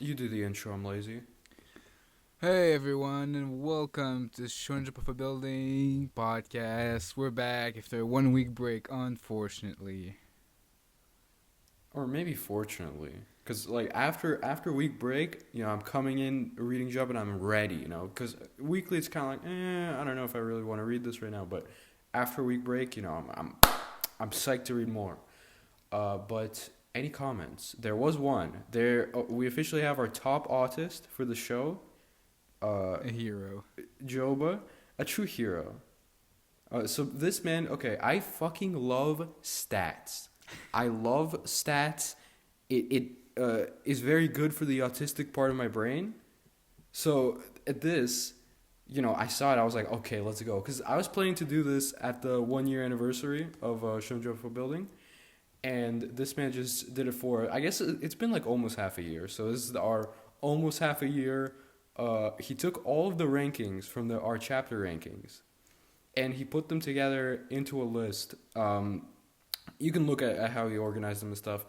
You do the intro, I'm lazy. Hey everyone, and welcome to Shonen Jump of a Building podcast. We're back after a 1 week break, unfortunately. Or maybe fortunately. Because, like, after week break, I'm coming in reading Jump and I'm ready, Because weekly it's kind of like, I don't know if I really want to read this right now. But after week break, I'm psyched to read more. But any comments? There was one. We officially have our top autist for the show. A hero. SJOAB, a true hero. So this man, okay, I fucking love stats. I love stats. It is very good for the autistic part of my brain. So at this, I saw it. I was like, okay, let's go. Because I was planning to do this at the 1 year anniversary of Shonen Jump Building. And this man just did it for, I guess it's been like almost half a year. So this is our almost half a year. He took all of the rankings from our chapter rankings, and he put them together into a list. You can look at how he organized them and stuff,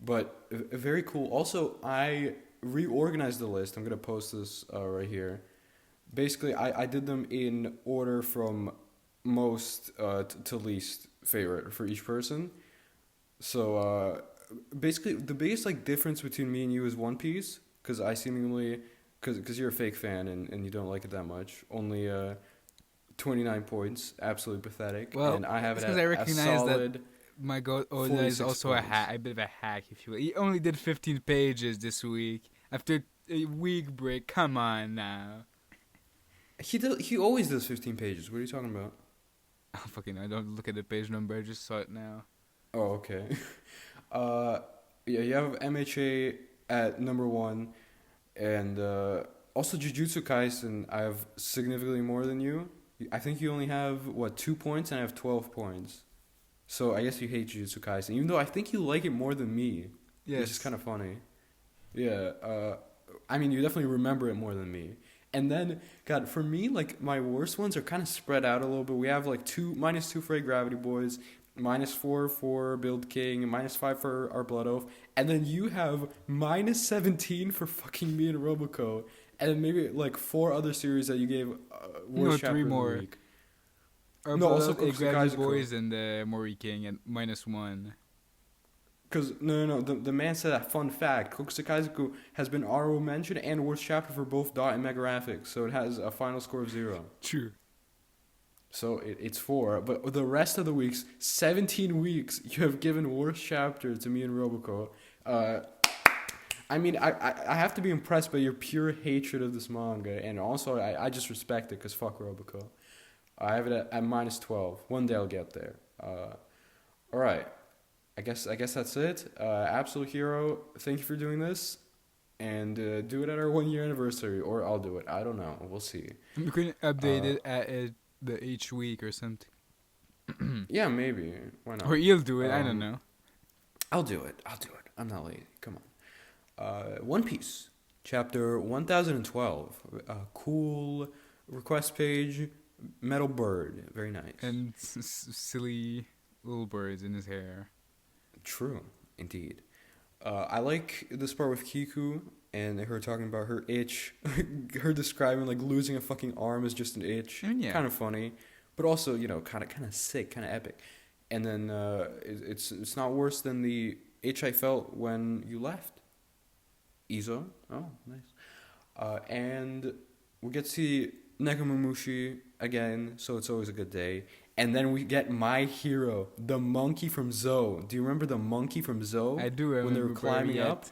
but very cool. Also, I reorganized the list. I'm going to post this right here. Basically, I did them in order from most to least favorite for each person. So basically, the biggest difference between me and you is One Piece, because I seemingly... Because you're a fake fan and you don't like it that much. Only 29 points. Absolutely pathetic. Well, and I have it because at I a recognize solid that my goat Oda is also a bit of a hack, if you will. He only did 15 pages this week after a week break. Come on now. He always does 15 pages. What are you talking about? Oh, fucking, I don't look at the page number. I just saw it now. Oh, okay. Yeah, you have MHA at number 1. And also Jujutsu Kaisen, I have significantly more than you. I think you only have, 2 points, and I have 12 points. So I guess you hate Jujutsu Kaisen, even though I think you like it more than me. Yes. Which is kind of funny. Yeah, I mean, you definitely remember it more than me. And then, God, for me, my worst ones are kind of spread out a little bit. We have, -2 for Gravity Boys, -4 for Build King, -5 for our Blood Oath, and then you have -17 for fucking me and Roboco, and then maybe 4 other series that you gave worst chapter 3 of more. the week. Our No, Blood also Oath, Kokosei Gravity Kazoku. Boys and Mori King at -1. Because, no, the man said that fun fact, Kokosei Kazoku has been honorable mention and worst chapter for both Dot and Megaraphics, so it has a final score of 0. True. So it's 4, but the rest of the weeks, 17 weeks, you have given worst chapter to me and Roboco. I mean, I have to be impressed by your pure hatred of this manga, and also I just respect it because fuck Roboco. I have it at -12. One day I'll get there. All right, I guess that's it. Absolute hero, thank you for doing this, and do it at our 1 year anniversary, or I'll do it. I don't know. We'll see. We can update it at each week or something. Yeah, maybe. Why not? Or you'll do it. I don't know. I'll do it. I'm not lazy. Come on. One Piece, chapter 1012. Cool request page. Metal bird. Very nice. And silly little birds in his hair. True, indeed. I like this part with Kiku and her talking about her itch. Her describing losing a fucking arm is just an itch. I mean, yeah. Kind of funny, but also kind of sick, kind of epic. And then it's not worse than the itch I felt when you left. Izo. Oh, nice. And we get to see Nekomamushi again, so it's always a good day. And then we get my hero, the monkey from Zoe. Do you remember the monkey from Zoe? I do remember. When they were climbing up?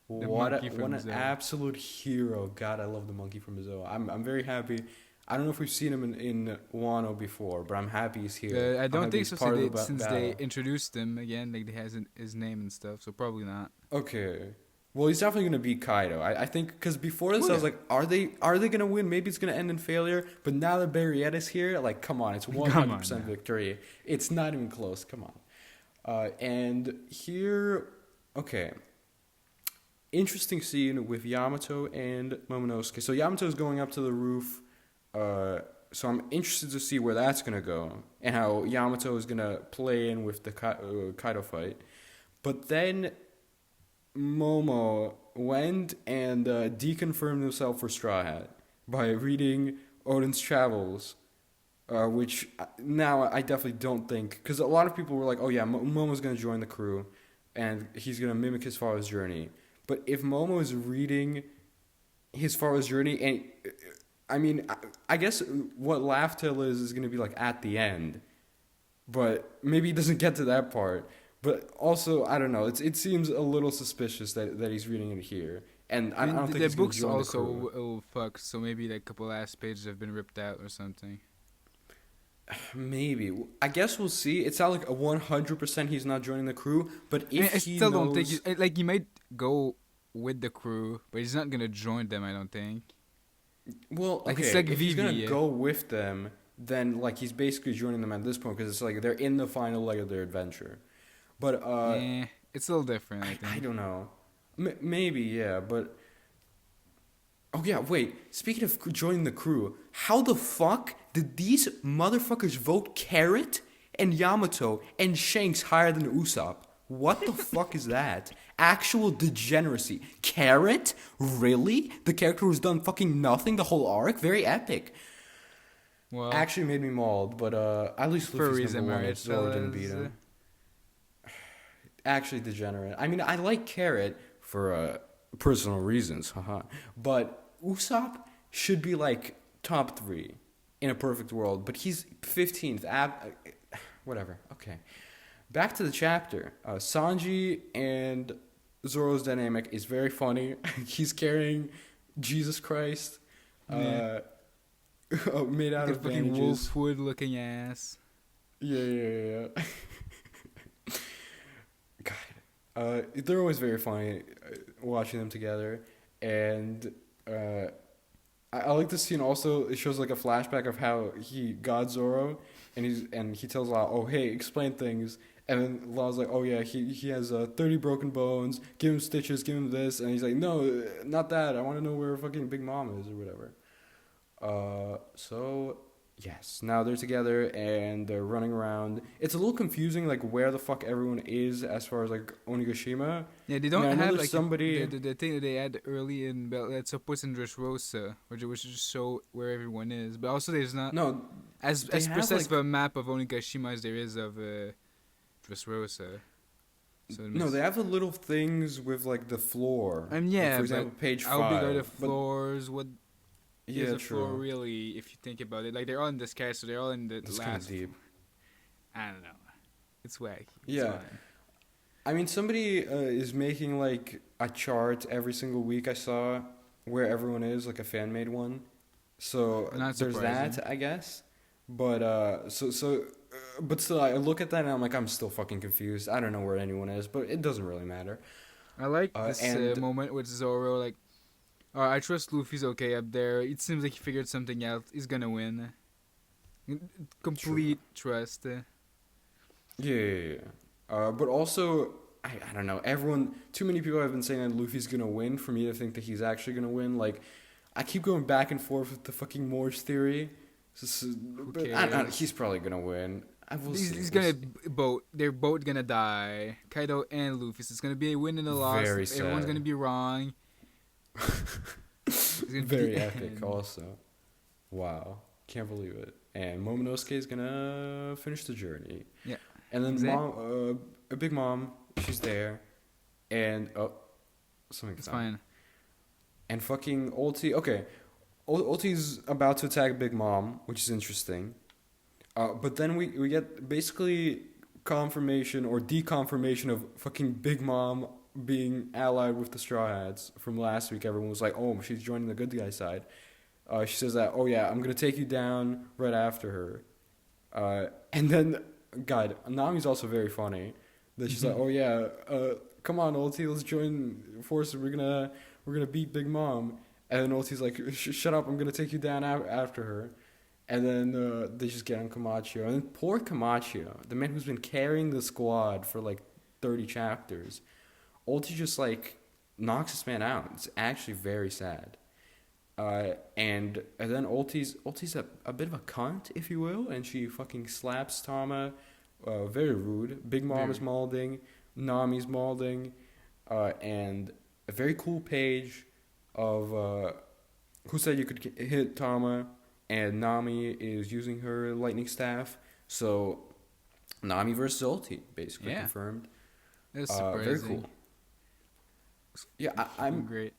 What an Zoe. absolute hero. God, I love the monkey from Zoe. I'm very happy. I don't know if we've seen him in Wano before, but I'm happy he's here. I don't think so, since they battle. introduced him again, they has his name and stuff, so probably not. Okay. Well, he's definitely going to beat Kaido. I think, because before this, I was like, are they going to win? Maybe it's going to end in failure. But now that Barrietta's here, come on, it's 100% victory. It's not even close. Come on. And here, okay. Interesting scene with Yamato and Momonosuke. So Yamato is going up to the roof. So I'm interested to see where that's going to go. And how Yamato is going to play in with the Kaido fight. But then Momo went and deconfirmed himself for Straw Hat by reading Odin's Travels, which now I definitely don't think, because a lot of people were like, oh yeah, Momo's gonna join the crew, and he's gonna mimic his father's journey. But if Momo is reading his father's journey, and I mean, I guess what Laugh Tale is gonna be like at the end, but maybe he doesn't get to that part. But also, I don't know. It seems a little suspicious that he's reading it here, and I don't think the he's gonna books join also the crew. will fuck. So maybe like a couple last pages have been ripped out or something. Maybe. I guess we'll see. It's not like a 100% he's not joining the crew, but if I he still knows, don't think like he might go with the crew, but he's not gonna join them. I don't think. well, Like, okay, it's like if he's gonna Vivi. go with them, then like he's basically joining them at this point because it's like they're in the final leg of their adventure. But It's a little different. I I think. don't know. Maybe yeah, but oh yeah, wait. Speaking of joining the crew, how the fuck did these motherfuckers vote Carrot and Yamato and Shanks higher than Usopp? What the fuck is that? Actual degeneracy. Carrot? Really? The character who's done fucking nothing the whole arc? Very epic. Well, Actually made me mauled, but at least Luffy's furries, number am I one. right, Zoro didn't beat fellas? him. Actually degenerate. I mean, I like Carrot for personal reasons, haha. But Usopp should be like top 3 in a perfect world, but he's 15th. Whatever. Okay. Back to the chapter. Sanji and Zoro's dynamic is very funny. He's carrying Jesus Christ, Yeah. made out like a of fucking bandages. wolfwood looking ass. Yeah. God, they're always very funny watching them together, and I like this scene. Also, it shows like a flashback of how he got Zoro, and he tells Law, "Oh hey, explain things." And then Law's like, "Oh yeah, he has 30 broken bones. Give him stitches. Give him this." And he's like, "No, not that. I want to know where fucking Big Mom is or whatever." So yes, now they're together and they're running around. It's a little confusing, like where the fuck everyone is as far as like Onigashima. Yeah, they don't I know have there's like somebody. the thing that they had early in It's supposed in Dressrosa, which just show where everyone is. But also, there's not No, as they have, precise like- of a map of Onigashima as there is of Dressrosa. So no, they have the little things with like the floor. yeah, Like, for but example, page 5. how big are the but- floors? What is Yeah, a floor true. really? If you think about it, like they're all in the sky, so they're all in the It's kind last. of deep. I don't know. It's wacky. It's Yeah. fine. I mean, somebody is making like a chart every single week. I saw where everyone is, like a fan made one. So Not there's surprising. that, I guess. But but still, I look at that and I'm like, I'm still fucking confused. I don't know where anyone is, but it doesn't really matter. I like And- this moment with Zoro. Like, I trust Luffy's okay up there. It seems like he figured something out. He's gonna win. Complete trust. Yeah. But also, I don't know. Too many people have been saying that Luffy's gonna win for me to think that he's actually gonna win. Like, I keep going back and forth with the fucking Morse theory. But I don't know, cares? he's probably gonna win. He's gonna both. They're both gonna die. Kaido and Luffy. So it's gonna be a win and a loss. Very Everyone's sad. gonna be wrong. It's gonna be Very the epic, end. also. Wow, can't believe it. And Momonosuke is gonna finish the journey. Yeah. And then Exactly. a Big Mom, she's there, and something's It's on. fine. And fucking Ulti. Okay, Ulti's about to attack Big Mom, which is interesting. But then we get basically confirmation or deconfirmation of fucking Big Mom being allied with the Straw Hats from last week. Everyone was like, "Oh, she's joining the good guy side." She says that, "Oh yeah, I'm gonna take you down right after her." And then, God, Nami's also very funny. That she's like, "Oh yeah, come on, Ulti, let's join forces. We're gonna beat Big Mom." And then Ulti's like, "Shut up! I'm gonna take you down after her." And then they just get on Camacho. And then poor Camacho, the man who's been carrying the squad for like 30 chapters, Ulti just like knocks this man out. It's actually very sad. And then Ulti's a bit of a cunt, if you will, and she fucking slaps Tama. Very rude. Big Mom is Very. mauling, Nami's mauling, and a very cool page of who said you could hit Tama, and Nami is using her lightning staff. So Nami versus Ulti, basically confirmed. That's surprising. Very cool. Yeah, I'm great.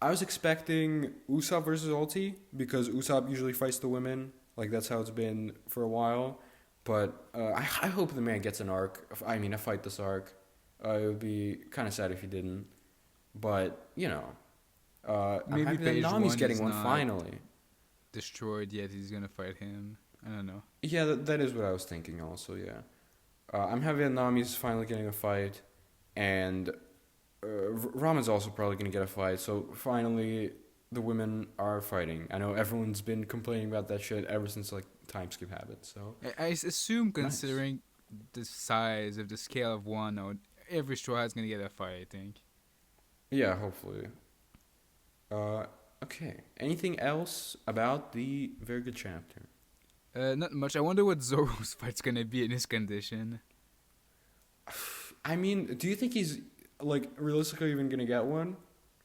I was expecting Usopp versus Ulti because Usopp usually fights the women. Like, that's how it's been for a while. But I hope the man gets an arc. I mean, a fight this arc. It would be kind of sad if he didn't. But, you know. Maybe I'm happy that Nami's getting one finally. Destroyed yet, he's gonna fight him. I don't know. Yeah, that is what I was thinking also, yeah. I'm happy that Nami's finally getting a fight. And Ramen's also probably going to get a fight. So finally, the women are fighting. I know everyone's been complaining about that shit ever since like time skip habits. So I assume, considering the size of the scale of Wano, every Straw Hat's going to get a fight, I think. Yeah, hopefully. Okay. Anything else about the very good chapter? Not much. I wonder what Zoro's fight's going to be in his condition. I mean, do you think he's like realistically even gonna get one,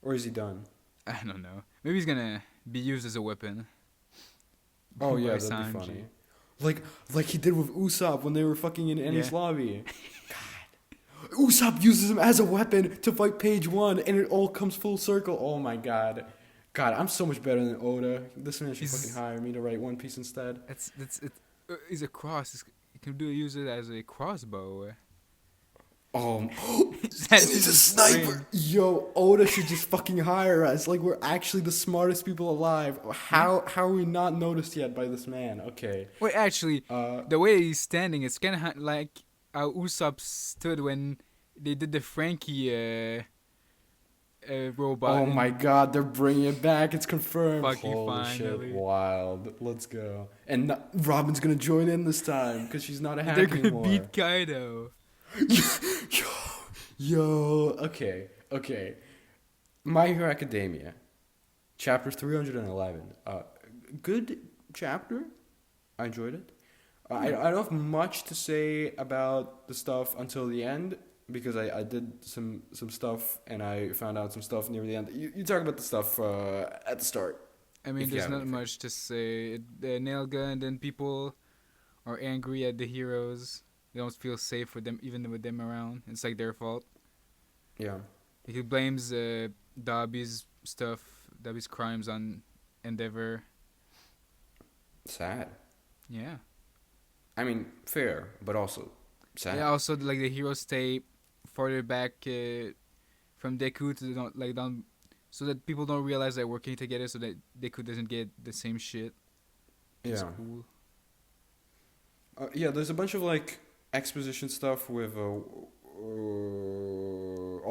or is he done? I don't know. Maybe he's gonna be used as a weapon. Oh yeah, that'd be funny. Like he did with Usopp when they were fucking in Enies lobby. God, Usopp uses him as a weapon to fight Page 1, and it all comes full circle. Oh my god. God, I'm so much better than Oda. This man should fucking hire me to write One Piece instead. He's a cross. You can use it as a crossbow. He's a sniper. Yo, Oda should just fucking hire us. Like, we're actually the smartest people alive. How are we not noticed yet by this man? Okay. Wait, actually, the way he's standing, it's kind of like how Usopp stood when they did the Frankie robot. Oh my god, they're bringing it back. It's confirmed. Fucking Holy finally. shit, wild. Let's go. And Robin's gonna join in this time because she's not a hack anymore. They're gonna beat Kaido. Yo, okay. My Hero Academia, chapter 311. Good chapter. I enjoyed it. I don't have much to say about the stuff until the end because I did some stuff and I found out some stuff near the end. You talk about the stuff at the start. I mean, there's not much to say. The nail gun, then people are angry at the heroes. They don't feel safe with them, even with them around. It's like their fault. Yeah. He blames Dobby's crimes on Endeavor. Sad. Yeah. I mean, fair, but also sad. Yeah. Also, like the heroes stay farther back from Deku to down, so that people don't realize they're working together, so that Deku doesn't get the same shit. It's cool. Yeah. There's a bunch of like exposition stuff with All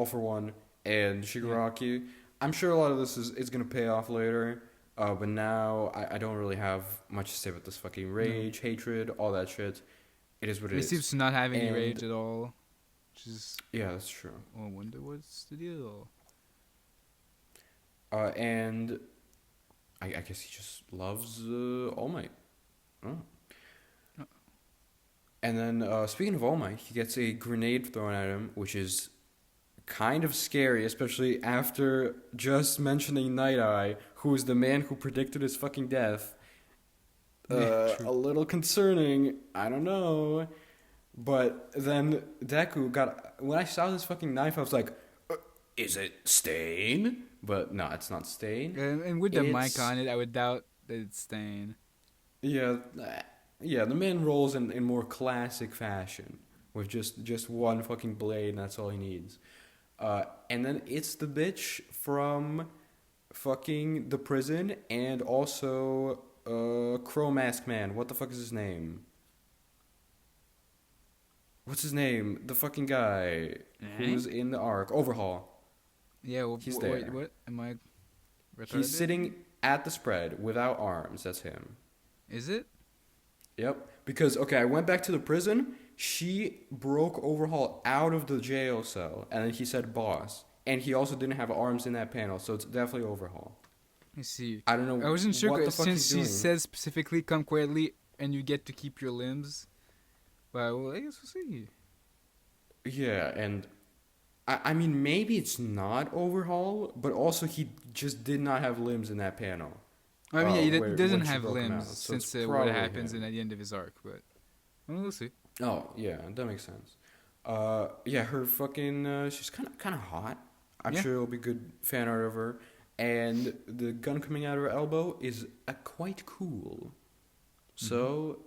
For One and Shigaraki. Yeah. I'm sure a lot of this is gonna pay off later. But now I don't really have much to say about this fucking rage, hatred, all that shit. It is what it is. He seems to not have any rage at all. Yeah, that's true. I wonder what's the deal. And I guess he just loves All Might. Oh. And then, speaking of All Might, he gets a grenade thrown at him, which is kind of scary, especially after just mentioning Night Eye, who is the man who predicted his fucking death. A little concerning. I don't know. But then Deku got... When I saw this fucking knife, I was like, is it Stain? But no, it's not Stain. And with the mic on it, I would doubt that it's Stain. Yeah, the man rolls in more classic fashion with just one fucking blade, and that's all he needs. And then it's the bitch from fucking the prison and also Crow Mask Man. What the fuck is his name? What's his name? The fucking guy who's in the arc. Overhaul. Yeah, well, he's there. Wait, what? Am I retarded? He's sitting at the spread without arms. That's him. Is it? Yep. Because, okay, I went back to the prison. She broke Overhaul out of the jail cell, and then he said boss. And he also didn't have arms in that panel, so it's definitely Overhaul. I see. I don't know. I wasn't sure what the fuck since he's she doing. says specifically come quietly and you get to keep your limbs. But well, I guess we'll see. Yeah, and I mean, maybe it's not overhaul, but also he just did not have limbs in that panel. I mean, yeah, he when doesn't she have broke him limbs out. So since it's what probably happens him. at the end of his arc, but we'll see. Oh yeah, that makes sense. Yeah, her fucking she's kind of hot. I'm Yeah. sure it'll be good fan art of her. And the gun coming out of her elbow is quite cool. So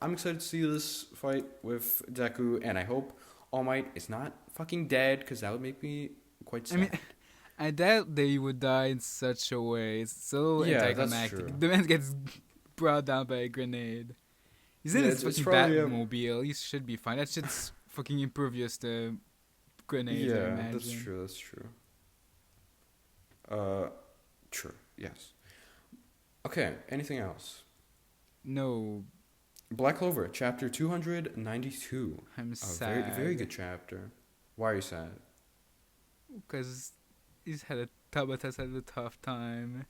I'm excited to see this fight with Deku, and I hope All Might is not fucking dead, because that would make me quite sad. I mean, I doubt they would die in such a way. It's so Yeah, that's anticlimactic. true. The man gets brought down by a grenade. He's in Yeah, his it's fucking probably Batmobile. He should be fine. That shit's fucking impervious to grenades, I yeah, imagine. that's true. That's true. True. Yes. Okay. Anything else? No, Black Clover, chapter 292. I'm A sad. very good chapter. Why are you sad? Because Tabata's had a tough time.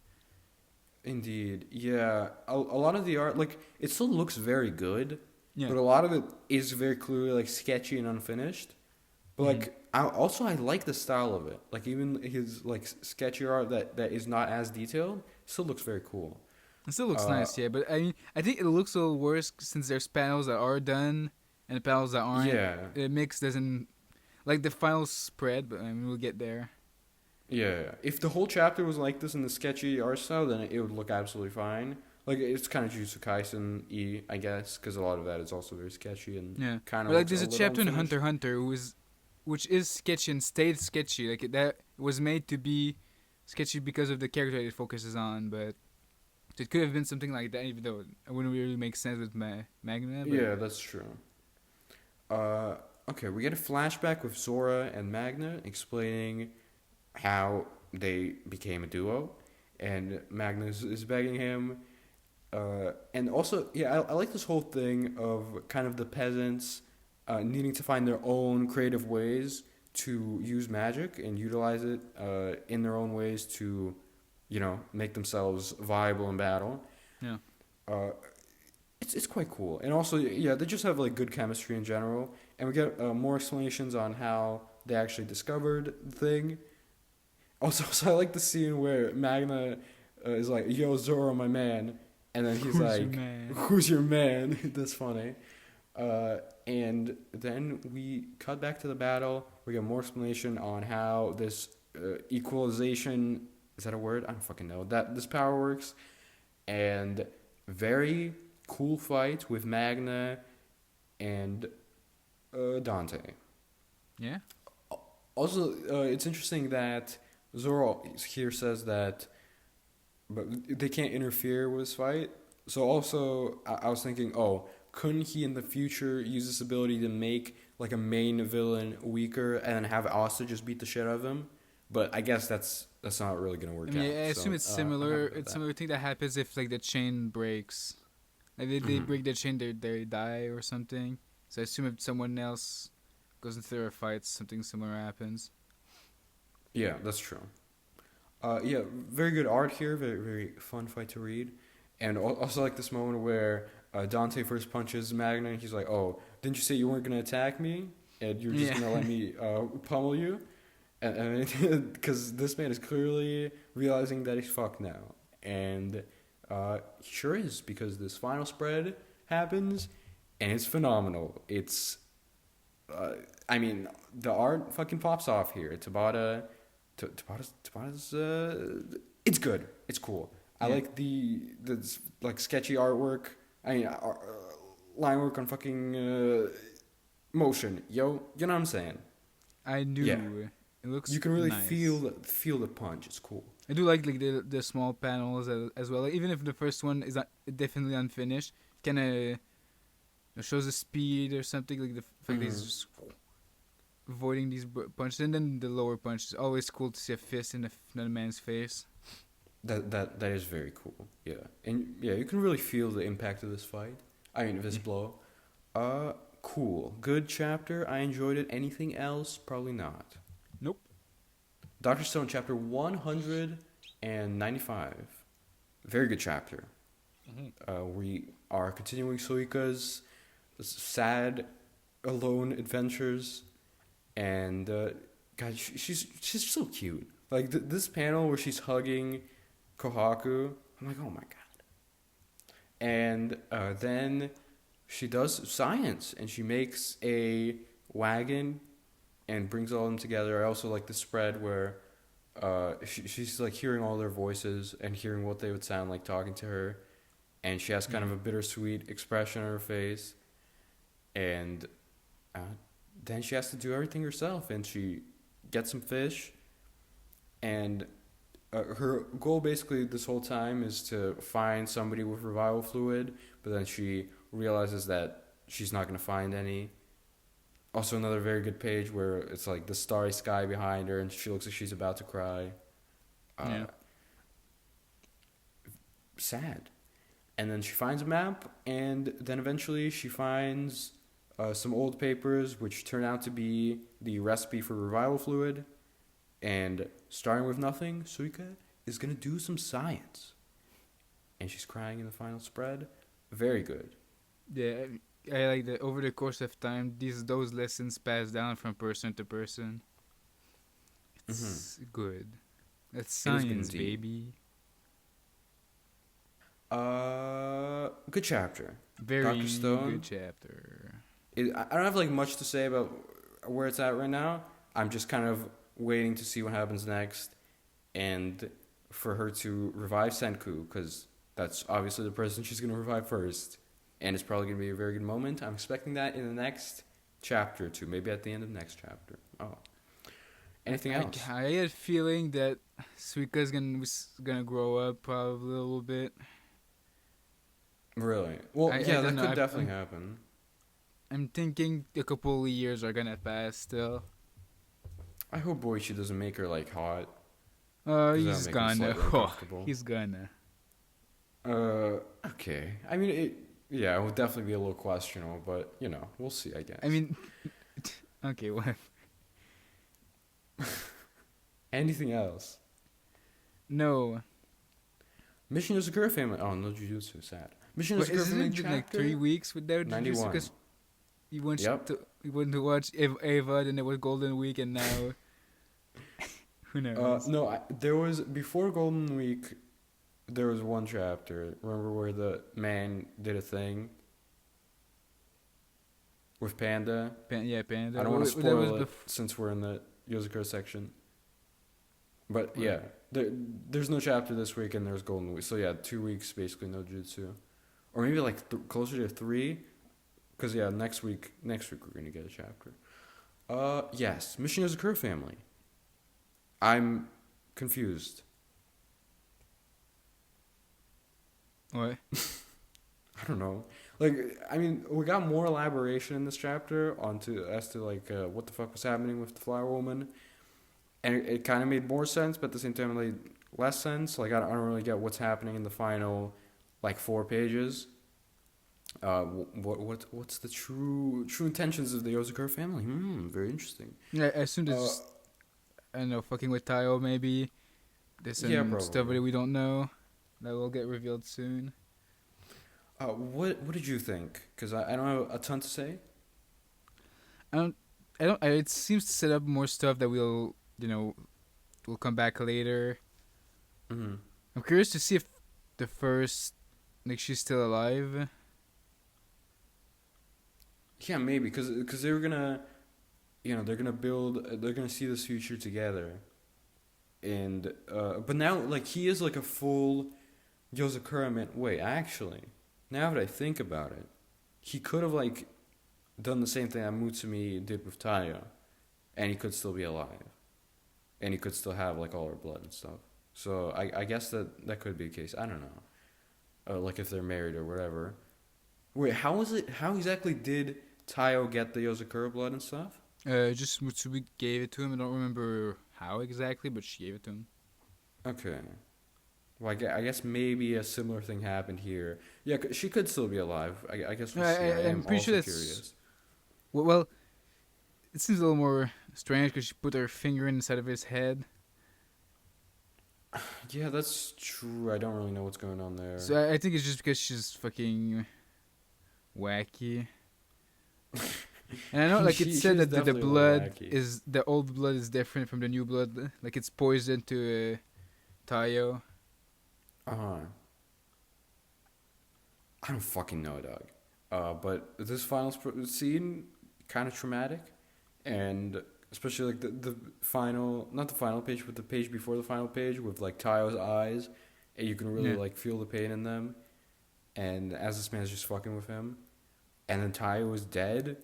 Indeed. Yeah. A lot of the art, like, it still looks very good, Yeah. but a lot of it is very clearly, like, sketchy and unfinished. But, like, I like the style of it. Like, even his, like, sketchy art that is not as detailed still looks very cool. It still looks nice, yeah. But I mean, I think it looks a little worse since there's panels that are done and panels that aren't. Yeah. The mix doesn't like the final spread, but I mean, we'll get there. Yeah. If the whole chapter was like this in the sketchy art style, then it would look absolutely fine. Like, it's kind of Jujutsu Kaisen-y, I guess, because a lot of that is also very sketchy and Yeah. kind But of like, there's a chapter in Hunter x Hunter which is sketchy and stayed sketchy. Like that was made to be sketchy because of the character it focuses on, but it could have been something like that, even though it wouldn't really make sense with Magna. But Yeah, that's true. Okay, we get a flashback with Zora and Magna explaining how they became a duo, and Magna is begging him. And also, yeah, I like this whole thing of kind of the peasants needing to find their own creative ways to use magic and utilize it in their own ways to, make themselves viable in battle. yeah. It's quite cool, and also, yeah, they just have like good chemistry in general, and we get more explanations on how they actually discovered the thing. Also, so I like the scene where Magna is like, "Yo, Zoro, my man," and then he's Who's your like, man? "Who's your man?" That's funny. And then we cut back to the battle. We get more explanation on how this equalization, is that a word? I don't fucking know. That this power works, and very cool fight with Magna and Dante. Yeah. Also, it's interesting that Zoro here says that, but they can't interfere with this fight. So also, I was thinking, couldn't he in the future use this ability to make like a main villain weaker and then have Asta just beat the shit out of him? But I guess that's not really gonna work out. I assume it's similar. I'm It's similar thing that happens if like the chain breaks. Like they break the chain, they die or something. So I assume if someone else goes into their fights, something similar happens. Yeah, that's true. Yeah, very good art here. Very very fun fight to read, and also like this moment where Dante first punches Magna, and he's like, "Oh, didn't you say you weren't gonna attack me, and you're just gonna let me pummel you?" And because this man is clearly realizing that he's fucked now, and he sure is, because this final spread happens, and it's phenomenal. It's, I mean, the art fucking pops off here. Tabata's, it's good. It's cool. I like the like sketchy artwork. I mean, line work on fucking motion. Yo, you know what I'm saying? I do. Yeah. It looks. You can really nice. feel the punch. It's cool. I do like the small panels as well. Like, even if the first one is definitely unfinished, kind of shows the speed or something. Like the fact that he's just avoiding these punches, and then the lower punch is always cool to see a fist in a man's face. That is very cool. Yeah, and yeah, you can really feel the impact of this fight. I mean, this blow. Cool. Good chapter. I enjoyed it. Anything else? Probably not. Nope. Dr. Stone, chapter 195. Very good chapter. We are continuing Suika's sad, alone adventures. And God, she's so cute. Like this panel where she's hugging Kohaku, I'm like, oh my god. And then she does science and she makes a wagon and brings all of them together. I also like the spread where she's like hearing all their voices and hearing what they would sound like talking to her, and she has kind of a bittersweet expression on her face, and then she has to do everything herself, and she gets some fish, and her goal basically this whole time is to find somebody with revival fluid, but then she realizes that she's not going to find any. Also another very good page where it's like the starry sky behind her and she looks like she's about to cry. Sad. And then she finds a map, and then eventually she finds some old papers which turn out to be the recipe for revival fluid. And starting with nothing, Suika is going to do some science. And she's crying in the final spread. Very good. Yeah, I like that over the course of time, those lessons pass down from person to person. It's good. That's science, baby. Good chapter. Very Dr. Stone, good chapter. I don't have like much to say about where it's at right now. I'm just kind of waiting to see what happens next, and for her to revive Senku, because that's obviously the person she's going to revive first, and it's probably going to be a very good moment. I'm expecting that in the next chapter too, maybe at the end of the next chapter. Oh, anything else? I had a feeling that Suika's gonna grow up probably a little bit. Really? Well, that could definitely happen. I'm thinking a couple of years are gonna pass still. I hope Boichi doesn't make her like hot. He's gonna. He's gonna. Okay. I mean, it would definitely be a little questionable, but we'll see. I guess. I mean, okay, what? Anything else? No. Mission Yozakura family. Oh, no Jujutsu. Sad. Mission Yozakura family chapter. Like 3 weeks without 91. Because you went to watch Eva, then there was Golden Week, and now who knows? No, there was before Golden Week. There was one chapter. Remember where the man did a thing with Panda? Panda. I don't want to spoil it since we're in the Yozakura section. But yeah, there's no chapter this week, and there's Golden Week. So yeah, 2 weeks basically no jutsu, or maybe like closer to 3, because next week we're gonna get a chapter. Yes, Mission Yozakura family. I'm confused. What? I don't know. Like, I mean, we got more elaboration in this chapter as to what the fuck was happening with the flower woman. And it kind of made more sense, but at the same time, it made less sense. Like, I don't really get what's happening in the final, 4 pages. What's the true intentions of the Yozakura family? Very interesting. Yeah, I assume it's I don't know, fucking with Taiyo maybe. There's some stuff that we don't know that will get revealed soon. What did you think? Because I don't have a ton to say. It seems to set up more stuff that we'll come back later. Mm-hmm. I'm curious to see if the first, she's still alive. Yeah, maybe, because they were gonna, they're gonna see this future together, and but now he is a full Yozakura man. Wait, actually, now that I think about it, he could have done the same thing that Mutsumi did with Taiyo, and he could still be alive, and he could still have all her blood and stuff. So I guess that could be the case. I don't know, if they're married or whatever. Wait, how exactly did Taiyo get the Yozakura blood and stuff? Just Mutsumi gave it to him. I don't remember how exactly, but she gave it to him. Okay. Well, I guess maybe a similar thing happened here. Yeah, she could still be alive. I guess we'll see. I'm pretty sure that's curious. Well, it seems a little more strange because she put her finger inside of his head. Yeah, that's true. I don't really know what's going on there. So I think it's just because she's fucking wacky. And I know, like, it's said she's that the definitely a little blood wacky. is the old blood is different from the new blood. Like, it's poison to Tayo. Uh-huh. I don't fucking know, dog. But this final scene, kind of traumatic, and especially like the final, not the final page, but the page before the final page with like Tayo's eyes, and you can really like feel the pain in them. And as this man's just fucking with him, and then Tayo is dead,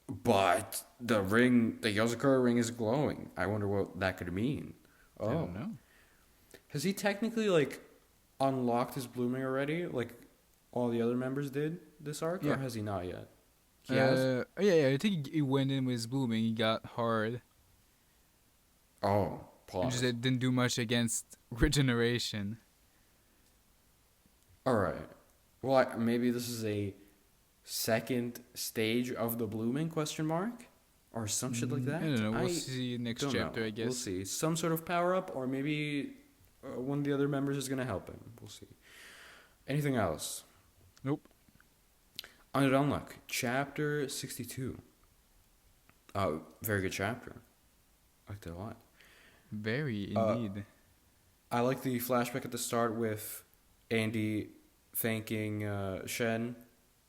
but the ring, the Yozakura ring, is glowing. I wonder what that could mean. Oh, I don't know. has he technically like unlocked his blooming already? Like all the other members did this arc, or has he not yet? He has. Yeah. I think he went in with his blooming. He got hard. Oh, And pause. just didn't do much against regeneration. All right. Well, maybe this is a second stage of the blooming question mark, or some shit like that. I don't know. We'll see next don't chapter, know. I guess. We'll see. Some sort of power up, or maybe one of the other members is gonna help him. We'll see. Anything else? Nope. Undead Unluck, chapter 62. Very good chapter. I liked it a lot. Very indeed. I like the flashback at the start with Andy thanking Shen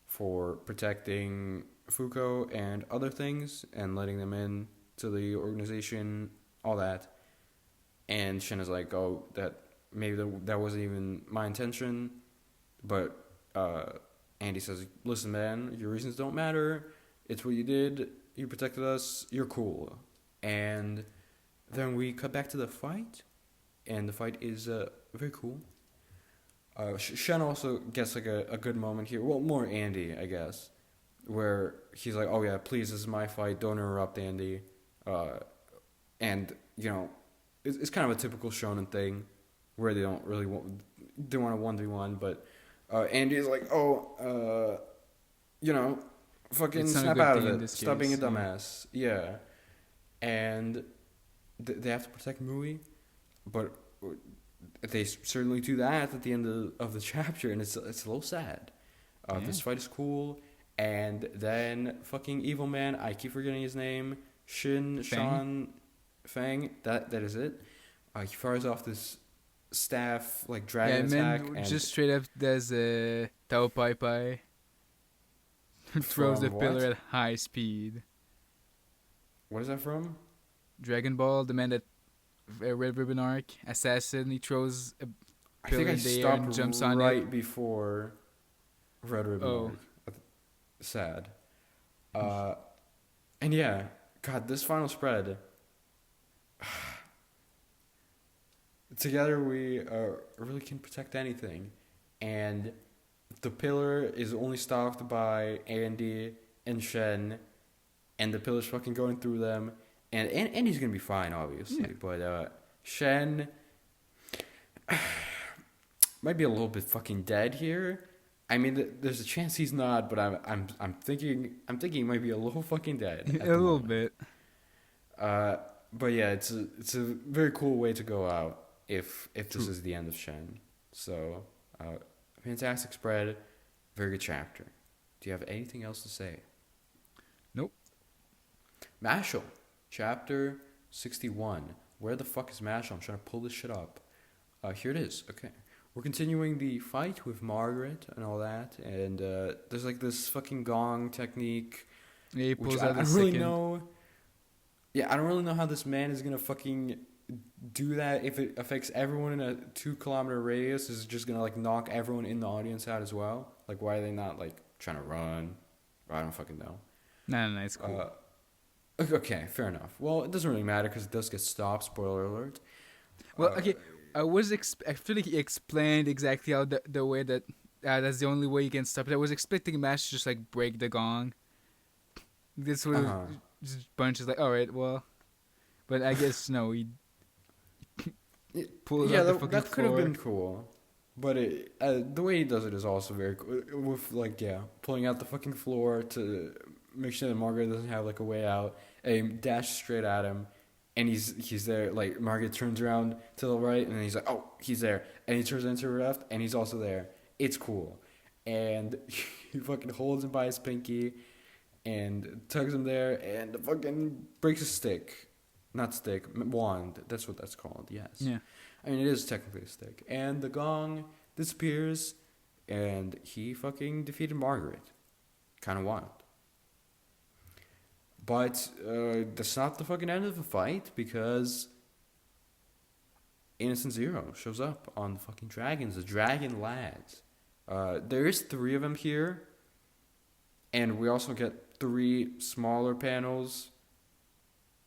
for protecting Fuko and other things and letting them in to the organization, all that. And Shen is like, oh, that maybe that wasn't even my intention. But Andy says, listen, man, your reasons don't matter. It's what you did. You protected us. You're cool. And then we cut back to the fight. And the fight is very cool. Shen also gets like a good moment here. Well, more Andy, I guess. Where he's like, oh yeah, please, this is my fight. Don't interrupt, Andy. And, you know, it's kind of a typical shonen thing. Where they don't really want a 1v1. But Andy's like, oh, you know, fucking snap out of it. Stop being a dumbass. Yeah. And they have to protect Mui. But they certainly do that at the end of the chapter, and it's a little sad. This fight is cool, and then fucking evil man, I keep forgetting his name, Shan Fang. That is it. He fires off this staff like dragon attack, and and just straight up does a Tao Pai Pai. Throws the pillar at high speed. What is that from? Dragon Ball, the man that Red Ribbon arc, assassin. He throws a pillar in the air and jumps on it right before Red Ribbon arc. Sad. And yeah, God, this final spread. Together we really can protect anything, and the pillar is only stopped by Andy and Shen, and the pillar's fucking going through them. And Andy's gonna be fine, obviously, but Shen might be a little bit fucking dead here. I mean, there's a chance he's not, but I'm thinking he might be a little fucking dead. A little bit. But yeah, it's a very cool way to go out if this is the end of Shen. So, fantastic spread, very good chapter. Do you have anything else to say? Nope. Mashle. Chapter 61. Where the fuck is Mashle? I'm trying to pull this shit up. Here it is. Okay. We're continuing the fight with Margaret and all that. And there's like this fucking gong technique. Yeah, he pulls I out the don't really second. know. Yeah, I don't really know how this man is going to fucking do that. If it affects everyone in a 2-kilometer radius, is it just going to like knock everyone in the audience out as well? Like, why are they not like trying to run? I don't fucking know. Nah, it's cool. Okay, fair enough. Well, it doesn't really matter because it does get stopped. Spoiler alert. Well, okay. I feel like he explained exactly how the way that that's the only way you can stop it. I was expecting Mash to just like break the gong. This was just Bunch is like, all right, well, but I guess no. He pulls out the fucking that could have floor. been cool. But the way he does it is also very cool. With like pulling out the fucking floor to make sure that Margaret doesn't have like a way out. And he dashes straight at him, and he's there. Like Margaret turns around to the right, and he's like, oh, he's there. And he turns into the left, and he's also there. It's cool, and he fucking holds him by his pinky, and tugs him there, and fucking breaks a stick. Not stick, wand. That's what that's called, yes. Yeah. I mean, it is technically a stick. And the gong disappears, and he fucking defeated Margaret. Kind of wild. But that's not the fucking end of the fight, because Innocent Zero shows up on the fucking dragons, the dragon lads. There is 3 of them here, and we also get 3 smaller panels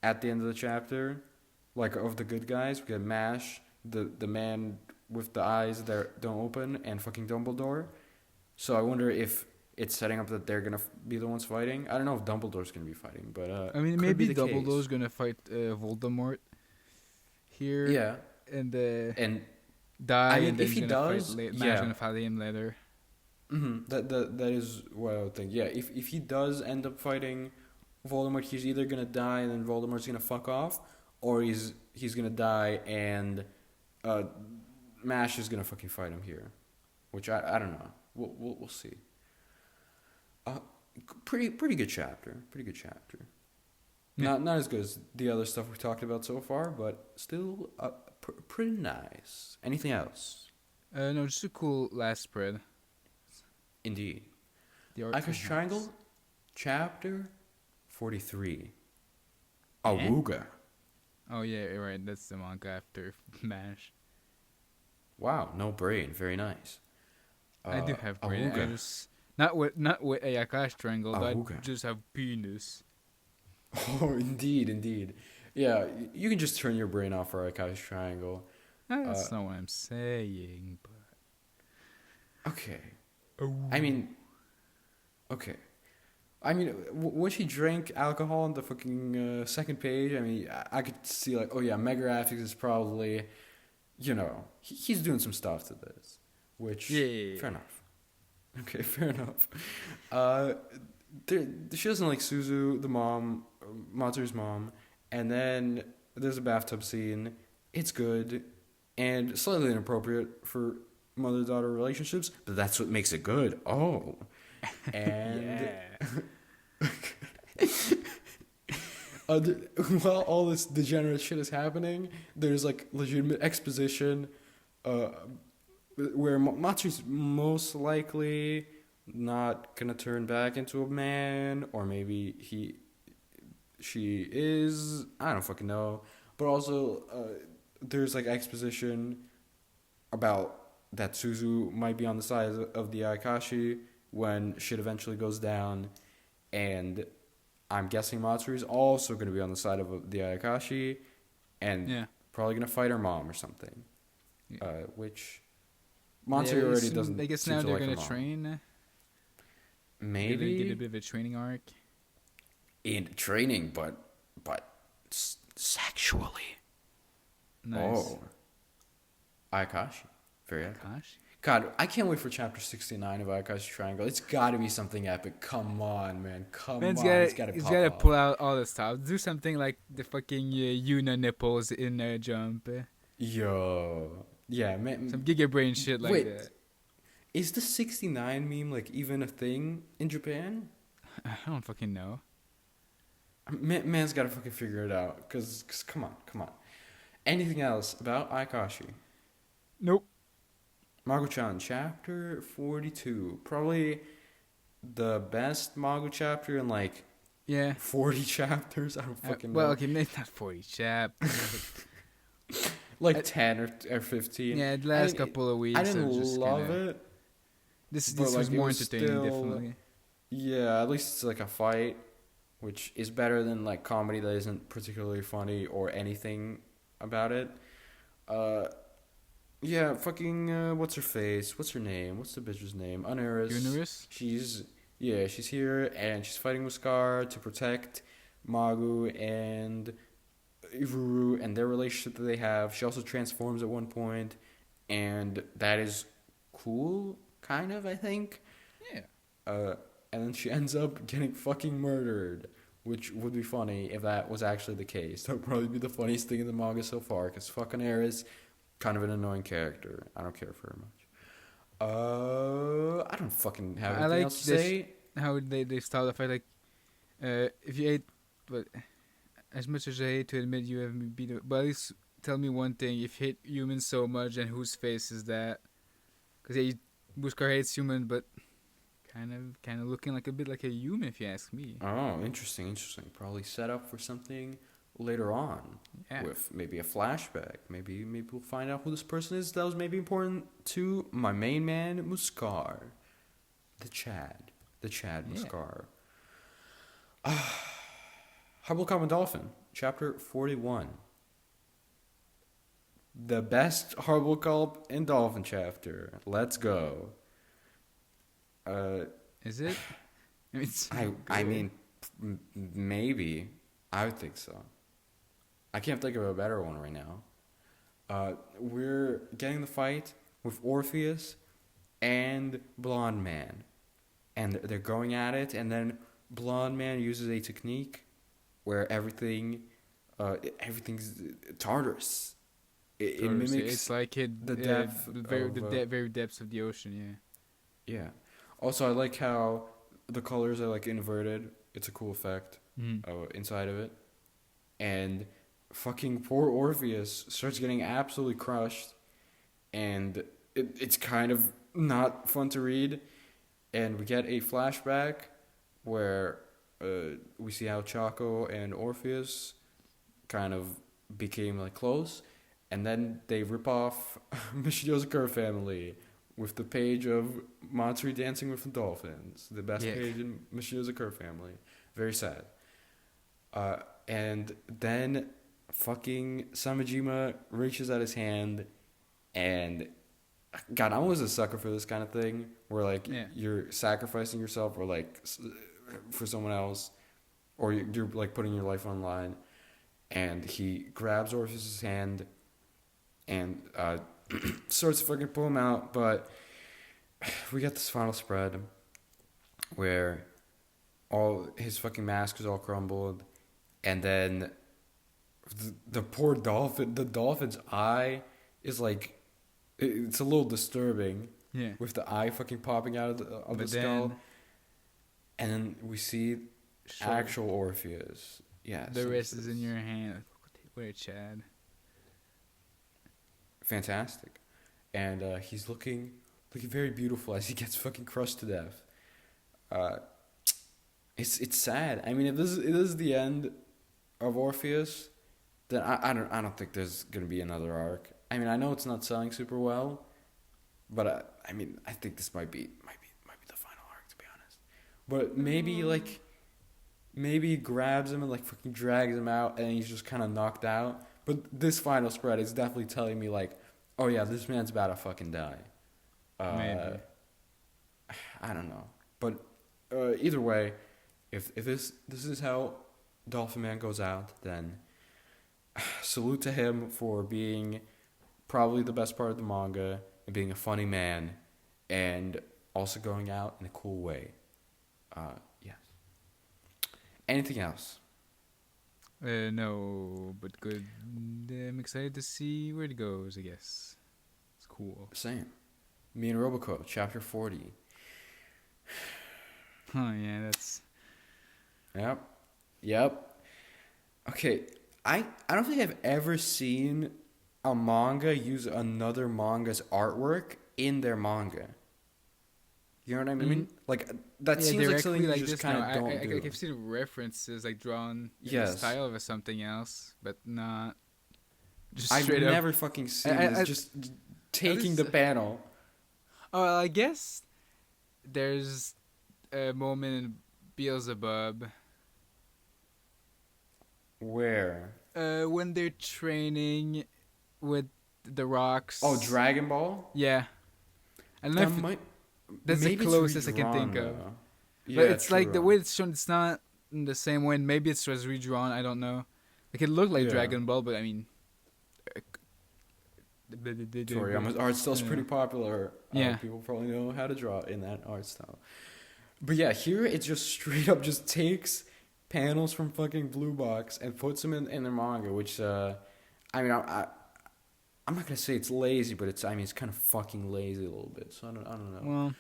at the end of the chapter, like of the good guys. We get Mash, the man with the eyes that don't open, and fucking Dumbledore. So I wonder if it's setting up that they're gonna be the ones fighting. I don't know if Dumbledore's gonna be fighting, but I mean, maybe Dumbledore's gonna fight Voldemort here. Yeah, and I die. mean, and then if he does, Mash yeah. gonna fight him later. That is what I would think. Yeah, if he does end up fighting Voldemort, he's either gonna die and then Voldemort's gonna fuck off, or he's gonna die and Mash is gonna fucking fight him here, which I don't know. We'll see. Pretty good chapter. Pretty good chapter. Yeah. Not as good as the other stuff we talked about so far, but still pretty nice. Anything else? No, just a cool last spread. Indeed. The art Ayakashi Triangle, chapter 43. Awuga. Oh yeah, you're right. That's the manga after Mash. Wow, no brain. Very nice. I do have brain. Awuga. I just not with Ayakashi Triangle. I Awuga. just have penis. Oh, indeed. Yeah, you can just turn your brain off for Ayakashi Triangle. That's not what I'm saying, but Okay. I mean, when she drank alcohol on the fucking second page, I mean, I could see like, oh yeah, Mega Graphics is probably, he's doing some stuff to this, which, yeah. fair enough. Okay, fair enough. She doesn't like Suzu, the mom, Matsu's mom, and then there's a bathtub scene. It's good, and slightly inappropriate for mother-daughter relationships, but that's what makes it good. Oh. And while all this degenerate shit is happening, there's like legitimate exposition where Matsu's most likely not gonna turn back into a man, or maybe she is, I don't fucking know. But also there's like exposition about that Suzu might be on the side of the Ayakashi when shit eventually goes down, and I'm guessing Matsuri is also going to be on the side of the Ayakashi, and probably going to fight her mom or something, which Matsuri already doesn't. I guess seem now to they're like going to her train. Maybe get a bit of a training arc. In training, but sexually. Nice. Oh, Ayakashi. Very epic. Gosh. God, I can't wait for chapter 69 of Ayakashi Triangle. It's got to be something epic. Come on, man. Man's on. It's got to he's pop gotta off. pull out all the stuff. Do something like the fucking Yuna nipples in Jump. Yo. Yeah, man. Some Giga Brain shit like that. Is the 69 meme like even a thing in Japan? I don't fucking know. Man's got to fucking figure it out. Because come on. Anything else about Ayakashi? Nope. Magu-chan, chapter 42. Probably the best Magu chapter in like 40 chapters. I don't fucking know. Well, okay, maybe not 40 chapters. Like 10 or 15. Yeah, the last couple of weeks. I didn't love it. This like, was more entertaining, definitely. Yeah, at least it's like a fight, which is better than like comedy that isn't particularly funny or anything about it. Yeah, fucking, what's her face? What's her name? What's the bitch's name? Unerus? She's here, and she's fighting with Scar to protect Magu and Iruru and their relationship that they have. She also transforms at one point, and that is cool, kind of, I think. Yeah. And then she ends up getting fucking murdered, which would be funny if that was actually the case. That would probably be the funniest thing in the manga so far, because fucking Eris, kind of an annoying character. I don't care for her much. I don't fucking have anything else to say. How they start the fight, like, If you hate, but as much as I hate to admit you have me beat up, but at least tell me one thing: if you hate humans so much, then whose face is that? Because Buskar hates human, but kind of looking like a bit like a human, if you ask me. Oh, interesting. Probably set up for something later on. Yeah. With maybe a flashback. Maybe we'll find out who this person is that was maybe important to my main man, Muskar. The Chad Muskar. How about Cop and Dolphin? Chapter 41. The best Horrible Cop and Dolphin chapter. Let's go. Is it? I mean, maybe. I would think so. I can't think of a better one right now. We're getting the fight with Orpheus and Blonde Man. And they're going at it, and then Blonde Man uses a technique where everything's Tartarus. It mimics it's like the depth, the very depths of the ocean. Yeah. Also, I like how the colors are like inverted. It's a cool effect inside of it. And fucking poor Orpheus starts getting absolutely crushed, and it's kind of not fun to read. And we get a flashback where we see how Chaco and Orpheus kind of became like close, and then they rip off Miss Yozakura family with the page of Matsuri dancing with the dolphins, the best page in Miss Yozakura family. Very sad. And then fucking Samejima reaches out his hand, and God, I'm always a sucker for this kind of thing where like you're sacrificing yourself or like for someone else, or you're like putting your life on line. And he grabs Orpheus's hand and starts to fucking pull him out. But we get this final spread where all his fucking mask is all crumbled, and then the poor dolphin, the dolphin's eye is like, it's a little disturbing. Yeah. With the eye fucking popping out of the skull. And then we see actual Orpheus. Yeah. The wrist is in your hand. Wait, Chad. Fantastic. And he's looking very beautiful as he gets fucking crushed to death. It's sad. I mean, if this is the end of Orpheus, then I don't think there's gonna be another arc. I mean, I know it's not selling super well, but I mean, I think this might be the final arc, to be honest. But maybe he grabs him and like fucking drags him out, and he's just kind of knocked out. But this final spread is definitely telling me like, oh yeah, this man's about to fucking die. Maybe. I don't know, but either way, if this is how Dolphin Man goes out, then salute to him for being probably the best part of the manga and being a funny man, and also going out in a cool way. Yes. Anything else? No, but good. I'm excited to see where it goes, I guess. It's cool. Same. Me and Roboco, chapter 40. Oh, yeah, that's... Yep. Okay, I don't think I've ever seen a manga use another manga's artwork in their manga. You know what I mean? Like, that seems like something you just kind of don't do. I've seen references, like, drawn in the style of something else, but not just straight up. I've never fucking seen this, just taking the panel. Oh, I guess there's a moment in Beelzebub. Where? When they're training with the rocks. Oh, Dragon Ball? Yeah. I don't know if that's the closest I can think of. Yeah, but it's like the way it's shown, it's not in the same way. Maybe it's just redrawn. I don't know. Like, it looked like Dragon Ball, but I mean, Toriyama's art style's pretty popular. People probably know how to draw in that art style. But yeah, here it just straight up just takes panels from fucking Blue Box and puts them in their manga, which I mean, I'm not gonna say it's lazy, but it's kind of fucking lazy a little bit. So I don't know.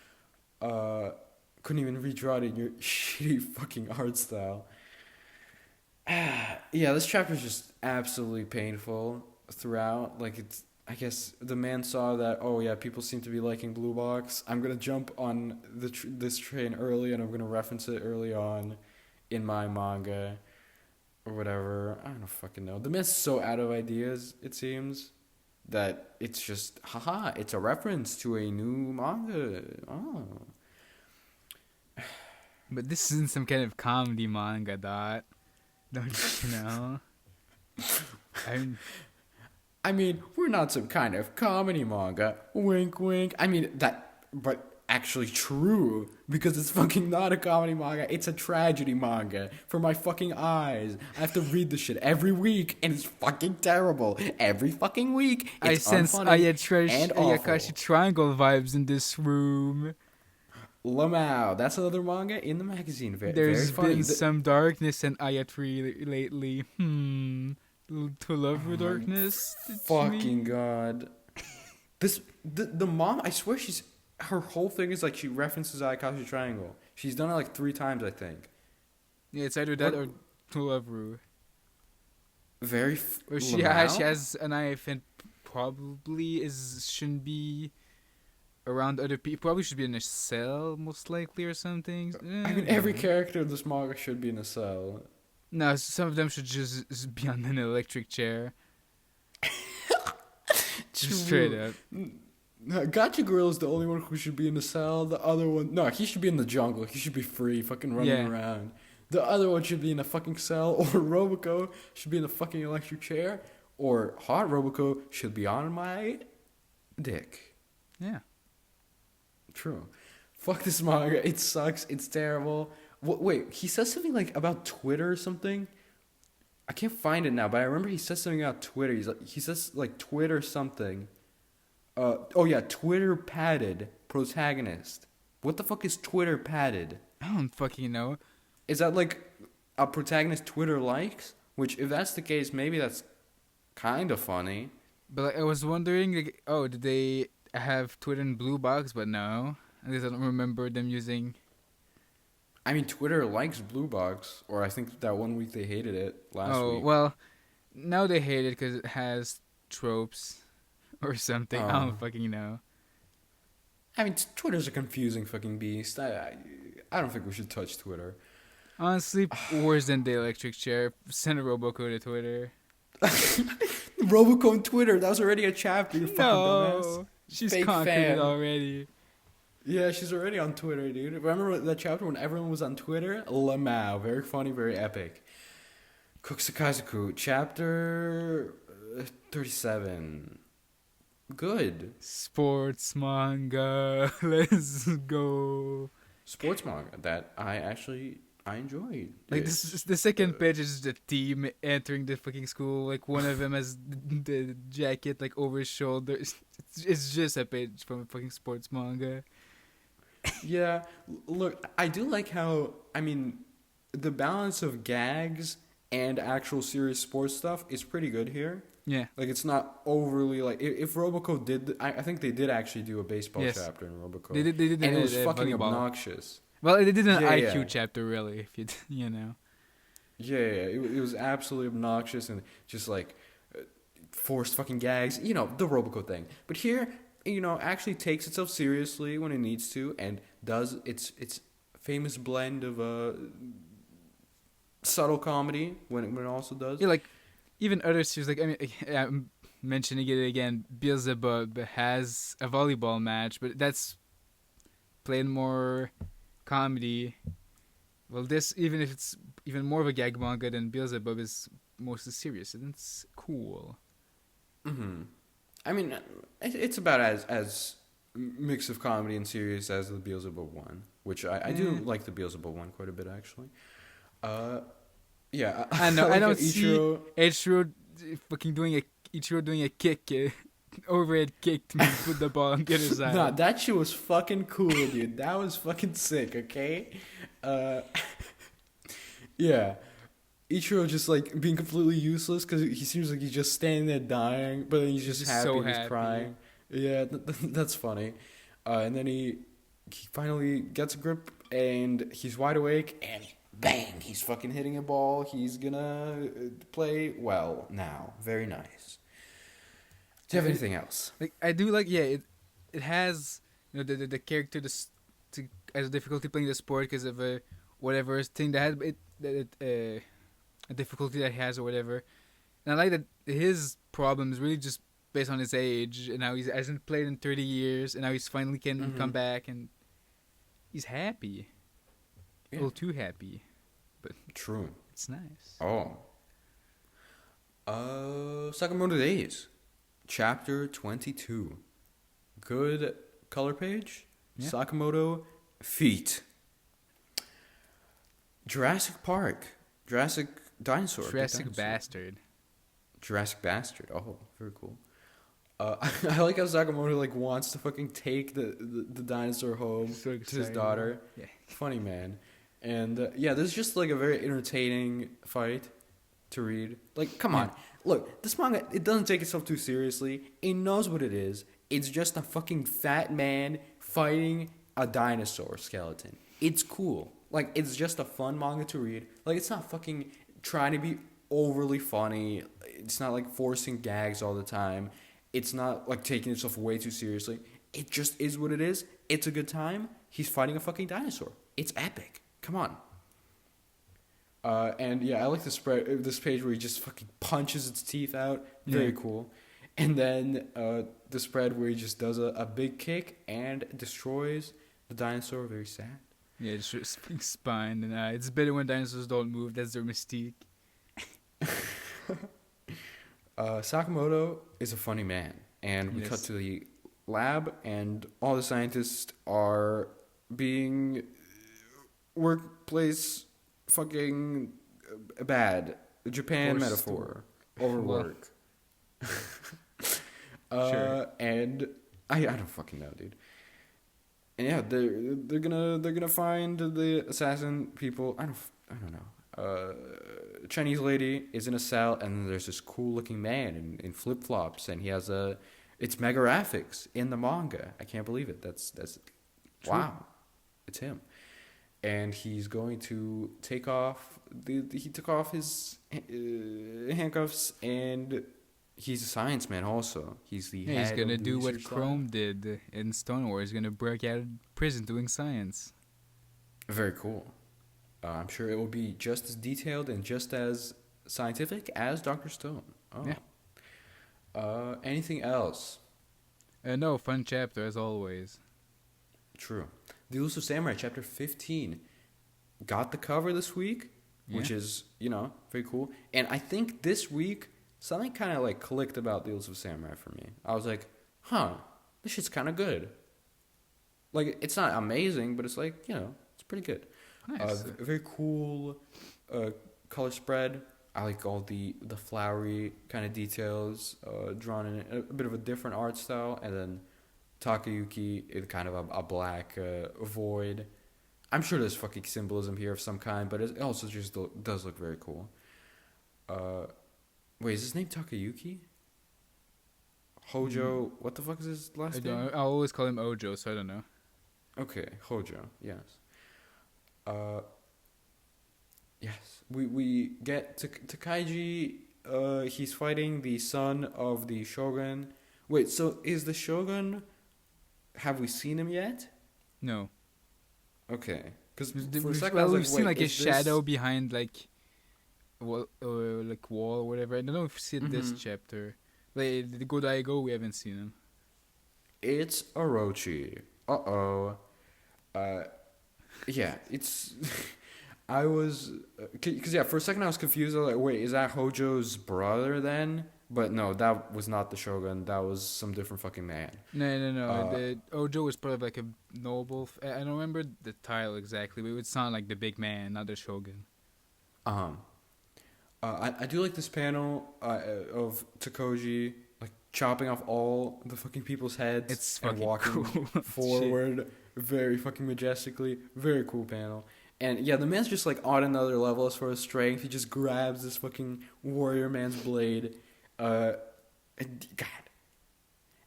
Well, couldn't even redraw it in your shitty fucking art style. Yeah, this chapter is just absolutely painful throughout. Like, it's, I guess the man saw that, oh yeah, people seem to be liking Blue Box. I'm gonna jump on this train early, and I'm gonna reference it early on in my manga or whatever. I don't fucking know. The man's so out of ideas, it seems, that it's just, haha, it's a reference to a new manga. Oh. But this isn't some kind of comedy manga, Dot. Don't you know? I mean, we're not some kind of comedy manga. Wink, wink. I mean, but actually true, because it's fucking not a comedy manga. It's a tragedy manga for my fucking eyes. I have to read this shit every week, and it's fucking terrible. Every fucking week. It's I sense Ayakashi awful. Triangle vibes in this room. Lamau, that's another manga in the magazine. There's very funny. been some darkness in Ayatri lately. To love your darkness. Fucking god. The mom, I swear her whole thing is like she references Ayakashi Triangle. She's done it like 3 times, I think. Yeah, it's either that or To Love Ru. Or she has an knife and probably shouldn't be around other people. Probably should be in a cell, most likely, or something. I mean, every character in this manga should be in a cell. No, some of them should just be on an electric chair. Just straight up. No, Gacha Girl is the only one who should be in the cell. The other one, no, he should be in the jungle. He should be free, fucking running around. The other one should be in a fucking cell, or Roboco should be in a fucking electric chair, or Hot Roboco should be on my dick. Yeah. True. Fuck this manga. It sucks. It's terrible. Wait, he says something like about Twitter or something? I can't find it now, but I remember he says something about Twitter. He says like Twitter something. Oh yeah, Twitter padded protagonist. What the fuck is Twitter padded? I don't fucking know. Is that like a protagonist Twitter likes? Which, if that's the case, maybe that's kind of funny. But like, I was wondering, like, oh, did they have Twitter in Blue Box? But no, at least I don't remember them using. I mean, Twitter likes Blue Box, or I think that one week they hated it last week. Oh well, now they hate it because it has tropes or something. I don't fucking know. I mean, Twitter's a confusing fucking beast. I don't think we should touch Twitter. Honestly, worse than the electric chair. Send a Roboco to Twitter. Roboco on Twitter. That was already a chapter. You fucking dumbass. She's Fake conquered fan. it already. Yeah, she's already on Twitter, dude. Remember that chapter when everyone was on Twitter? Lamau. Very funny, very epic. Kokosei Kazoku, chapter 37. Good. Sports manga. Let's go. Sports manga that I enjoyed. Like, this is the second page is the team entering the fucking school. Like, one of them has the jacket like over his shoulder. It's just a page from a fucking sports manga. Yeah, look, I do like how, I mean, the balance of gags and actual serious sports stuff is pretty good here. Yeah. Like, it's not overly, like, if Roboco did, I think they did actually do a baseball chapter in Roboco. They did and it was fucking volleyball. Obnoxious. Well, they did an IQ chapter, really, if you know. Yeah, it was absolutely obnoxious and just, like, forced fucking gags. You know, the Roboco thing. But here, you know, actually takes itself seriously when it needs to and does its famous blend of subtle comedy when it also does. Yeah, like, even other series, like, I mean, I'm mentioning it again, Beelzebub has a volleyball match, but that's playing more comedy. Well, this, even if it's even more of a gag manga than Beelzebub, is mostly serious, and it's cool. Mm-hmm. I mean, it's about as mix of comedy and serious as the Beelzebub one, which I do like the Beelzebub one quite a bit, actually. Yeah, I know. like I don't see Ichiro fucking doing a kick, overhead kick to put the ball on the other side. Nah, that shit was fucking cool, dude. That was fucking sick. Okay, yeah. Ichiro just like being completely useless because he seems like he's just standing there dying, but then he's just happy, so he's happy. crying. Yeah, that's funny. And then he finally gets a grip and he's wide awake, and bang, he's fucking hitting a ball. He's gonna play well now. Very nice. Do you have anything else? Like I do like it has the character has difficulty playing the sport because of whatever thing that has a difficulty that he has or whatever. And I like that his problem is really just based on his age and how he hasn't played in 30 years and now he's finally can come back and he's happy. A little too happy. But true. It's nice. Oh. Sakamoto Days. Chapter 22. Good color page. Yeah. Sakamoto feet. Jurassic Park. Jurassic Dinosaur. Jurassic Bastard. Jurassic Bastard. Oh, very cool. I like how Sakamoto wants to fucking take the dinosaur home to his daughter. Yeah. Funny man. And this is just a very entertaining fight to read. Come on. Look, this manga, it doesn't take itself too seriously. It knows what it is. It's just a fucking fat man fighting a dinosaur skeleton. It's cool. It's just a fun manga to read. It's not fucking trying to be overly funny. It's not forcing gags all the time. It's not taking itself way too seriously. It just is what it is. It's a good time. He's fighting a fucking dinosaur. It's epic. Come on. I like this page where he just fucking punches its teeth out. Very cool. And then the spread where he just does a big kick and destroys the dinosaur. Very sad. Yeah, it's just spine. And it's better when dinosaurs don't move. That's their mystique. Sakamoto is a funny man. And we cut to the lab, and all the scientists are being workplace fucking bad. Japan metaphor. Overwork. Sure. And I don't fucking know, dude. And they're gonna find the assassin people. I don't know. Chinese lady is in a cell, and there's this cool looking man in flip flops, and he has it's mega graphics in the manga. I can't believe it. That's wow. It's him. And he's going to take off. He took off his handcuffs, and he's a science man also. He's the head. He's gonna of the do what research Chrome lab. did in Stone Wars. He's gonna break out of prison doing science. Very cool. I'm sure it will be just as detailed and just as scientific as Dr. Stone. Oh. Yeah. Anything else? No, fun chapter as always. True. The Elusive Samurai, chapter 15. Got the cover this week, which is, very cool. And I think this week, something kind of clicked about the Elusive Samurai for me. I was like, this shit's kind of good. It's not amazing, but it's it's pretty good. Nice. Very cool color spread. I like all the flowery kind of details drawn in a bit of a different art style. And then Takayuki is kind of a black void. I'm sure there's fucking symbolism here of some kind, but it also just does look very cool. Wait, is his name Takayuki? Hojo, what the fuck is his last name? I always call him Ojo, so I don't know. Okay, Hojo, yes. Yes, we get to Kaiji. He's fighting the son of the shogun. Wait, so is the shogun? Have we seen him yet? No. Okay, because for a second I was we've seen a shadow behind wall or whatever. I don't know if we see it this chapter. The Godaigo, we haven't seen him. It's Orochi. Yeah, it's. I was, because for a second I was confused. I was like, wait, is that Hojo's brother then? But no, that was not the shogun. That was some different fucking man. No. The Ojo was part of a noble. I don't remember the title exactly, but it would sound like the big man, not the shogun. I do like this panel of Takoji chopping off all the fucking people's heads and walking forward very fucking majestically. Very cool panel. And the man's just on another level as far as strength. He just grabs this fucking warrior man's blade. God.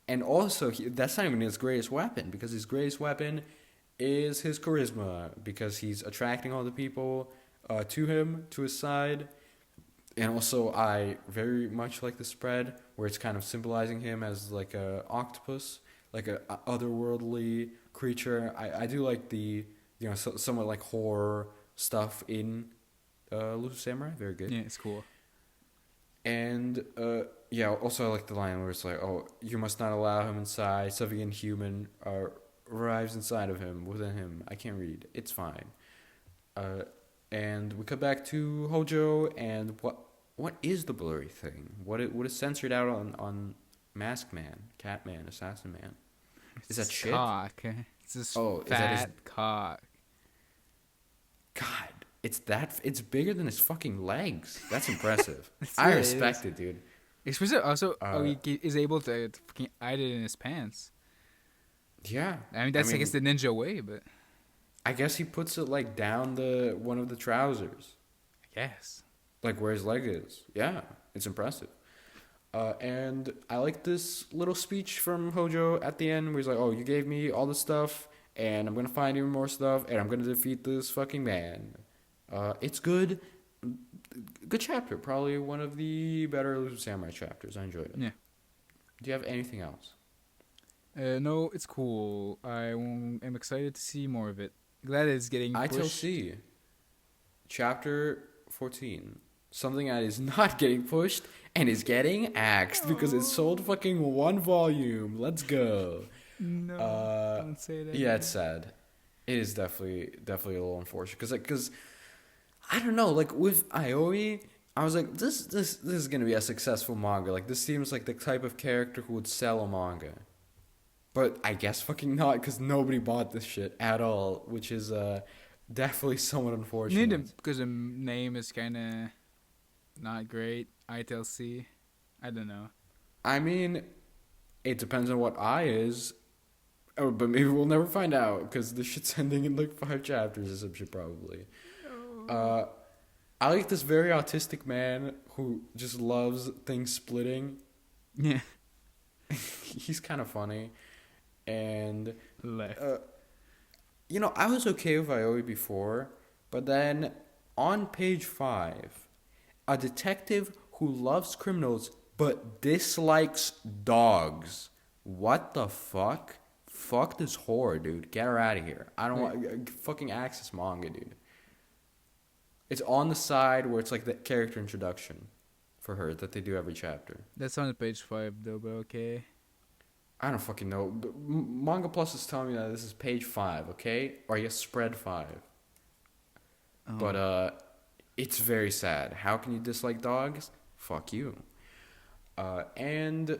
And also, that's not even his greatest weapon, because his greatest weapon is his charisma, because he's attracting all the people to him, to his side. And also, I very much like the spread where it's kind of symbolizing him as like a octopus, like a otherworldly creature. I do like the somewhat like horror stuff in Elusive Samurai. Very good. Yeah, it's cool. And yeah, also I like the line where it's like, "Oh, you must not allow him inside. Something inhuman arrives inside of him, within him. I can't read. It's fine." And we come back to Hojo, and what is the blurry thing? What is censored out on Mask Man, Cat Man, Assassin Man? Is that shit? Cock. It's this fat is that his cock. God, it's bigger than his fucking legs. That's impressive. I respect it, dude. Especially also, he is able to fucking hide it in his pants. Yeah, I mean that's I guess the ninja way, but I guess he puts it like down one of the trousers. I guess. Like where his leg is. Yeah, it's impressive. And I like this little speech from Hojo at the end where he's like, "Oh, you gave me all this stuff, and I'm going to find even more stuff, and I'm going to defeat this fucking man." It's good. Good chapter. Probably one of the better Elusive Samurai chapters. I enjoyed it. Yeah. Do you have anything else? No, it's cool. I'm excited to see more of it. Glad it's getting pushed. ITLC. Chapter 14. Something that is not getting pushed and is getting axed because it sold fucking 1 volume. Let's go. No, don't say that. Yeah, it's sad. It is definitely a little unfortunate because I don't know, like with Aoi, I was like, this is gonna be a successful manga. Like this seems like the type of character who would sell a manga. But I guess fucking not, because nobody bought this shit at all, which is definitely somewhat unfortunate. Because the name is kind of not great. ITLC. I don't know. I mean, it depends on what I is. Oh, but maybe we'll never find out, because this shit's ending in like 5 chapters or some shit probably. I like this very autistic man who just loves things splitting. Yeah. He's kind of funny. And Left. I was okay with Aoi before, but then on page 5, a detective who loves criminals but dislikes dogs. What the fuck? Fuck this whore, dude. Get her out of here. I don't want fucking access manga, dude. It's on the side where it's like the character introduction for her that they do every chapter. That's on page 5 though, but okay. I don't fucking know. Manga Plus is telling me that this is page 5, okay? Or yes, spread 5. Oh. But it's very sad. How can you dislike dogs? Fuck you. And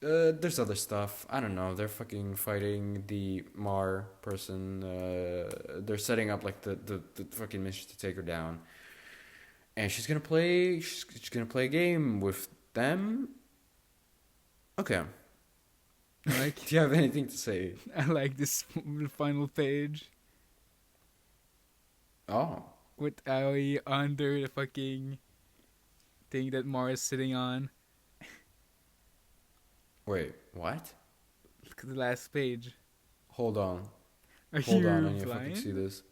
there's other stuff. I don't know. They're fucking fighting the Mar person. They're setting up like the fucking mission to take her down. And she's gonna play a game with them. Okay. Do you have anything to say? I like this final page. Oh. With Aoi under the fucking thing that Mara is sitting on. Wait, what? Look at the last page. Hold on. Hold on, I need to fucking see this.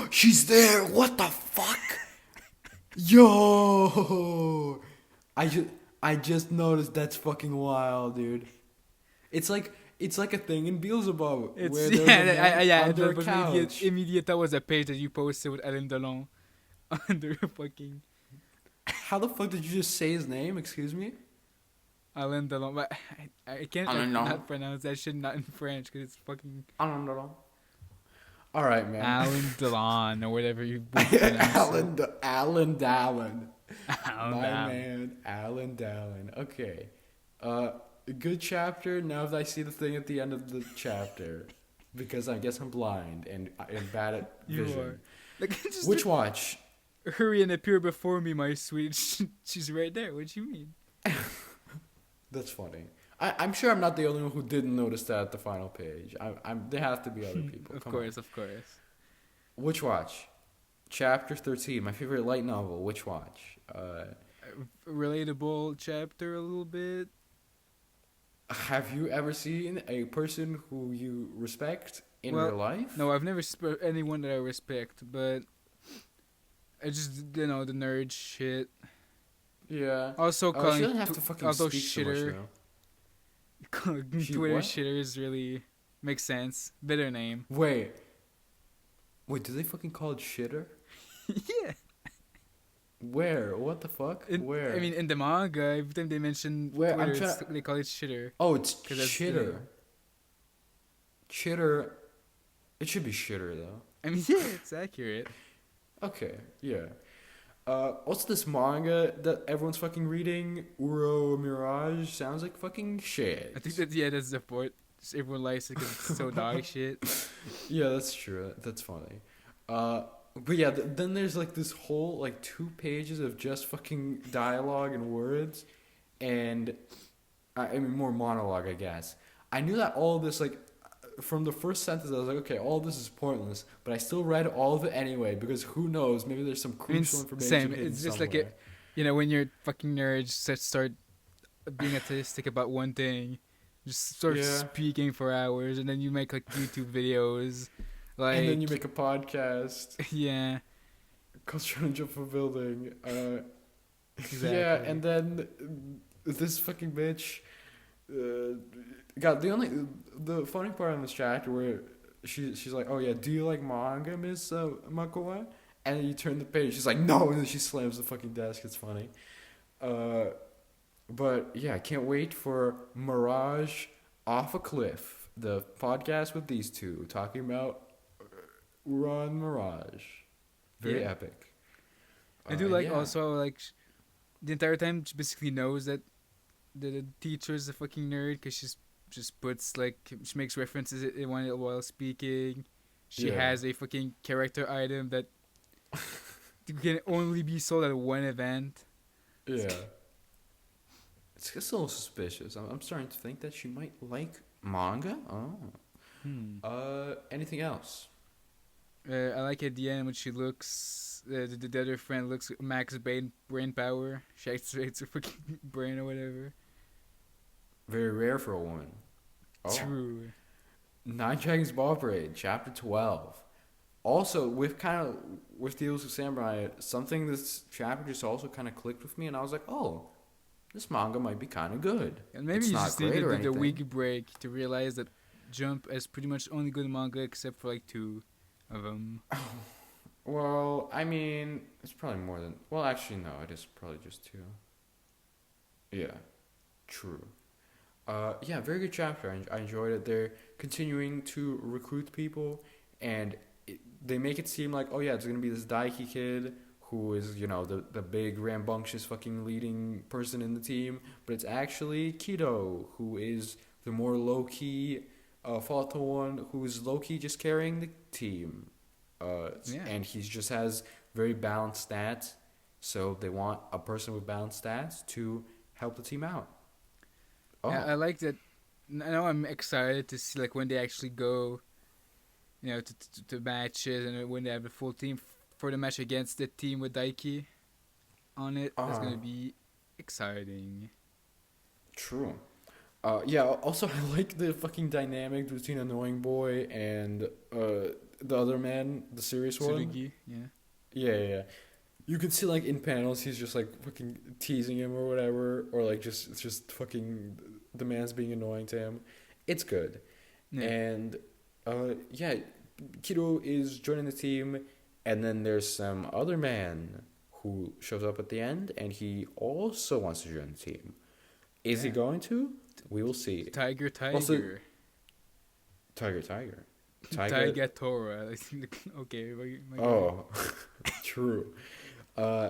She's there! What the fuck? Yo! I just noticed that's fucking wild, dude. It's like a thing in Beelzebub. Under a couch. Immediate, that was a page that you posted with Alain Delon. Under a fucking... How the fuck did you just say his name? Excuse me? Alain Delon. But I can't not pronounce that shit not in French because it's fucking... Alain Delon. Alright, man. Alain Delon or whatever you pronounce Alan Dallin. My man, Alan Dallin. Okay. Good chapter. Now that I see the thing at the end of the chapter, because I guess I'm blind and bad at vision. You are. Like, Which watch? Hurry and appear before me, my sweet. She's right there. What do you mean? That's funny. I'm sure I'm not the only one who didn't notice that at the final page. There have to be other people. Of course. Which watch? Chapter 13, my favorite light novel. Which watch? Relatable chapter a little bit. Have you ever seen a person who you respect in real life? No, I've never anyone that I respect, but I just the nerd shit. Yeah. Also, She calling doesn't have to fucking although speak so much, shitter, calling Twitter what? shitter is really makes sense. Better name. Wait, do they fucking call it shitter? Yeah. Where? What the fuck? Where? I mean, in the manga, every time they mention Twitter, they call it shitter. Oh, it's shitter. Shitter. It should be shitter though. I mean, yeah, it's accurate. Okay, yeah. Also, this manga that everyone's fucking reading, Uro Mirage, sounds like fucking shit. I think that's the point. Just everyone likes it because it's so dog shit. Yeah, that's true. That's funny. But yeah, then there's like this whole like 2 pages of just fucking dialogue and words, and I mean more monologue, I guess. I knew that all of this like from the first sentence I was like, okay, all this is pointless, but I still read all of it anyway because who knows, maybe there's some crucial information. Same. It's just somewhere. like when you're fucking nerds start being autistic about one thing, just start speaking for hours, and then you make like YouTube videos. Like, and then you make a podcast. Yeah. Called Shonen Jump for Building. Exactly. Yeah, and then this fucking bitch. God, the funny part in this chapter where she's like, oh yeah, do you like manga, Miss Magu-chan? And then you turn the page, she's like, no, and then she slams the fucking desk. It's funny. But yeah, I can't wait for Mirage Off a Cliff, the podcast with these two talking about Run Mirage. Very epic. I do like also like the entire time she basically knows that the teacher is a fucking nerd because she just puts like she makes references while speaking. She has a fucking character item that can only be sold at one event. Yeah. It's just a little suspicious. I'm starting to think that she might like manga. Oh. Anything else? I like at the end when she looks. The other friend looks max brain power. She activates her fucking brain or whatever. Very rare for a woman. Oh. True. Nine Dragons Ball Parade, Chapter 12. Also, with the Elusive Samurai, something this chapter just also kind of clicked with me, and I was like, oh, this manga might be kind of good. And maybe you just needed the week break to realize that Jump is pretty much only good manga except for like 2 of them. Well, I mean, it's probably more than... Well, actually, no, it is probably just 2. Yeah, true. Yeah, very good chapter. I enjoyed it. They're continuing to recruit people, and they make it seem like, oh yeah, it's going to be this Daiki kid who is, the big, rambunctious fucking leading person in the team, but it's actually Kido, who is the more low-key, volatile one, who's low-key just carrying the team. And he just has very balanced stats, so they want a person with balanced stats to help the team out. Oh. Yeah, I like that. Now I'm excited to see like when they actually go, to matches and when they have the full team for the match against the team with Daiki on it. That's gonna be exciting. True. Yeah. Also, I like the fucking dynamic between Annoying Boy and the other man, the serious Tsurugi, one. Yeah. You can see like in panels he's just like fucking teasing him or whatever, or like just fucking the man's being annoying to him. It's good. Yeah. And Kido is joining the team, and then there's some other man who shows up at the end, and he also wants to join the team. Is he going to? We will see. Tiger. Also, Tiger. Taigatora. Okay. Oh, true.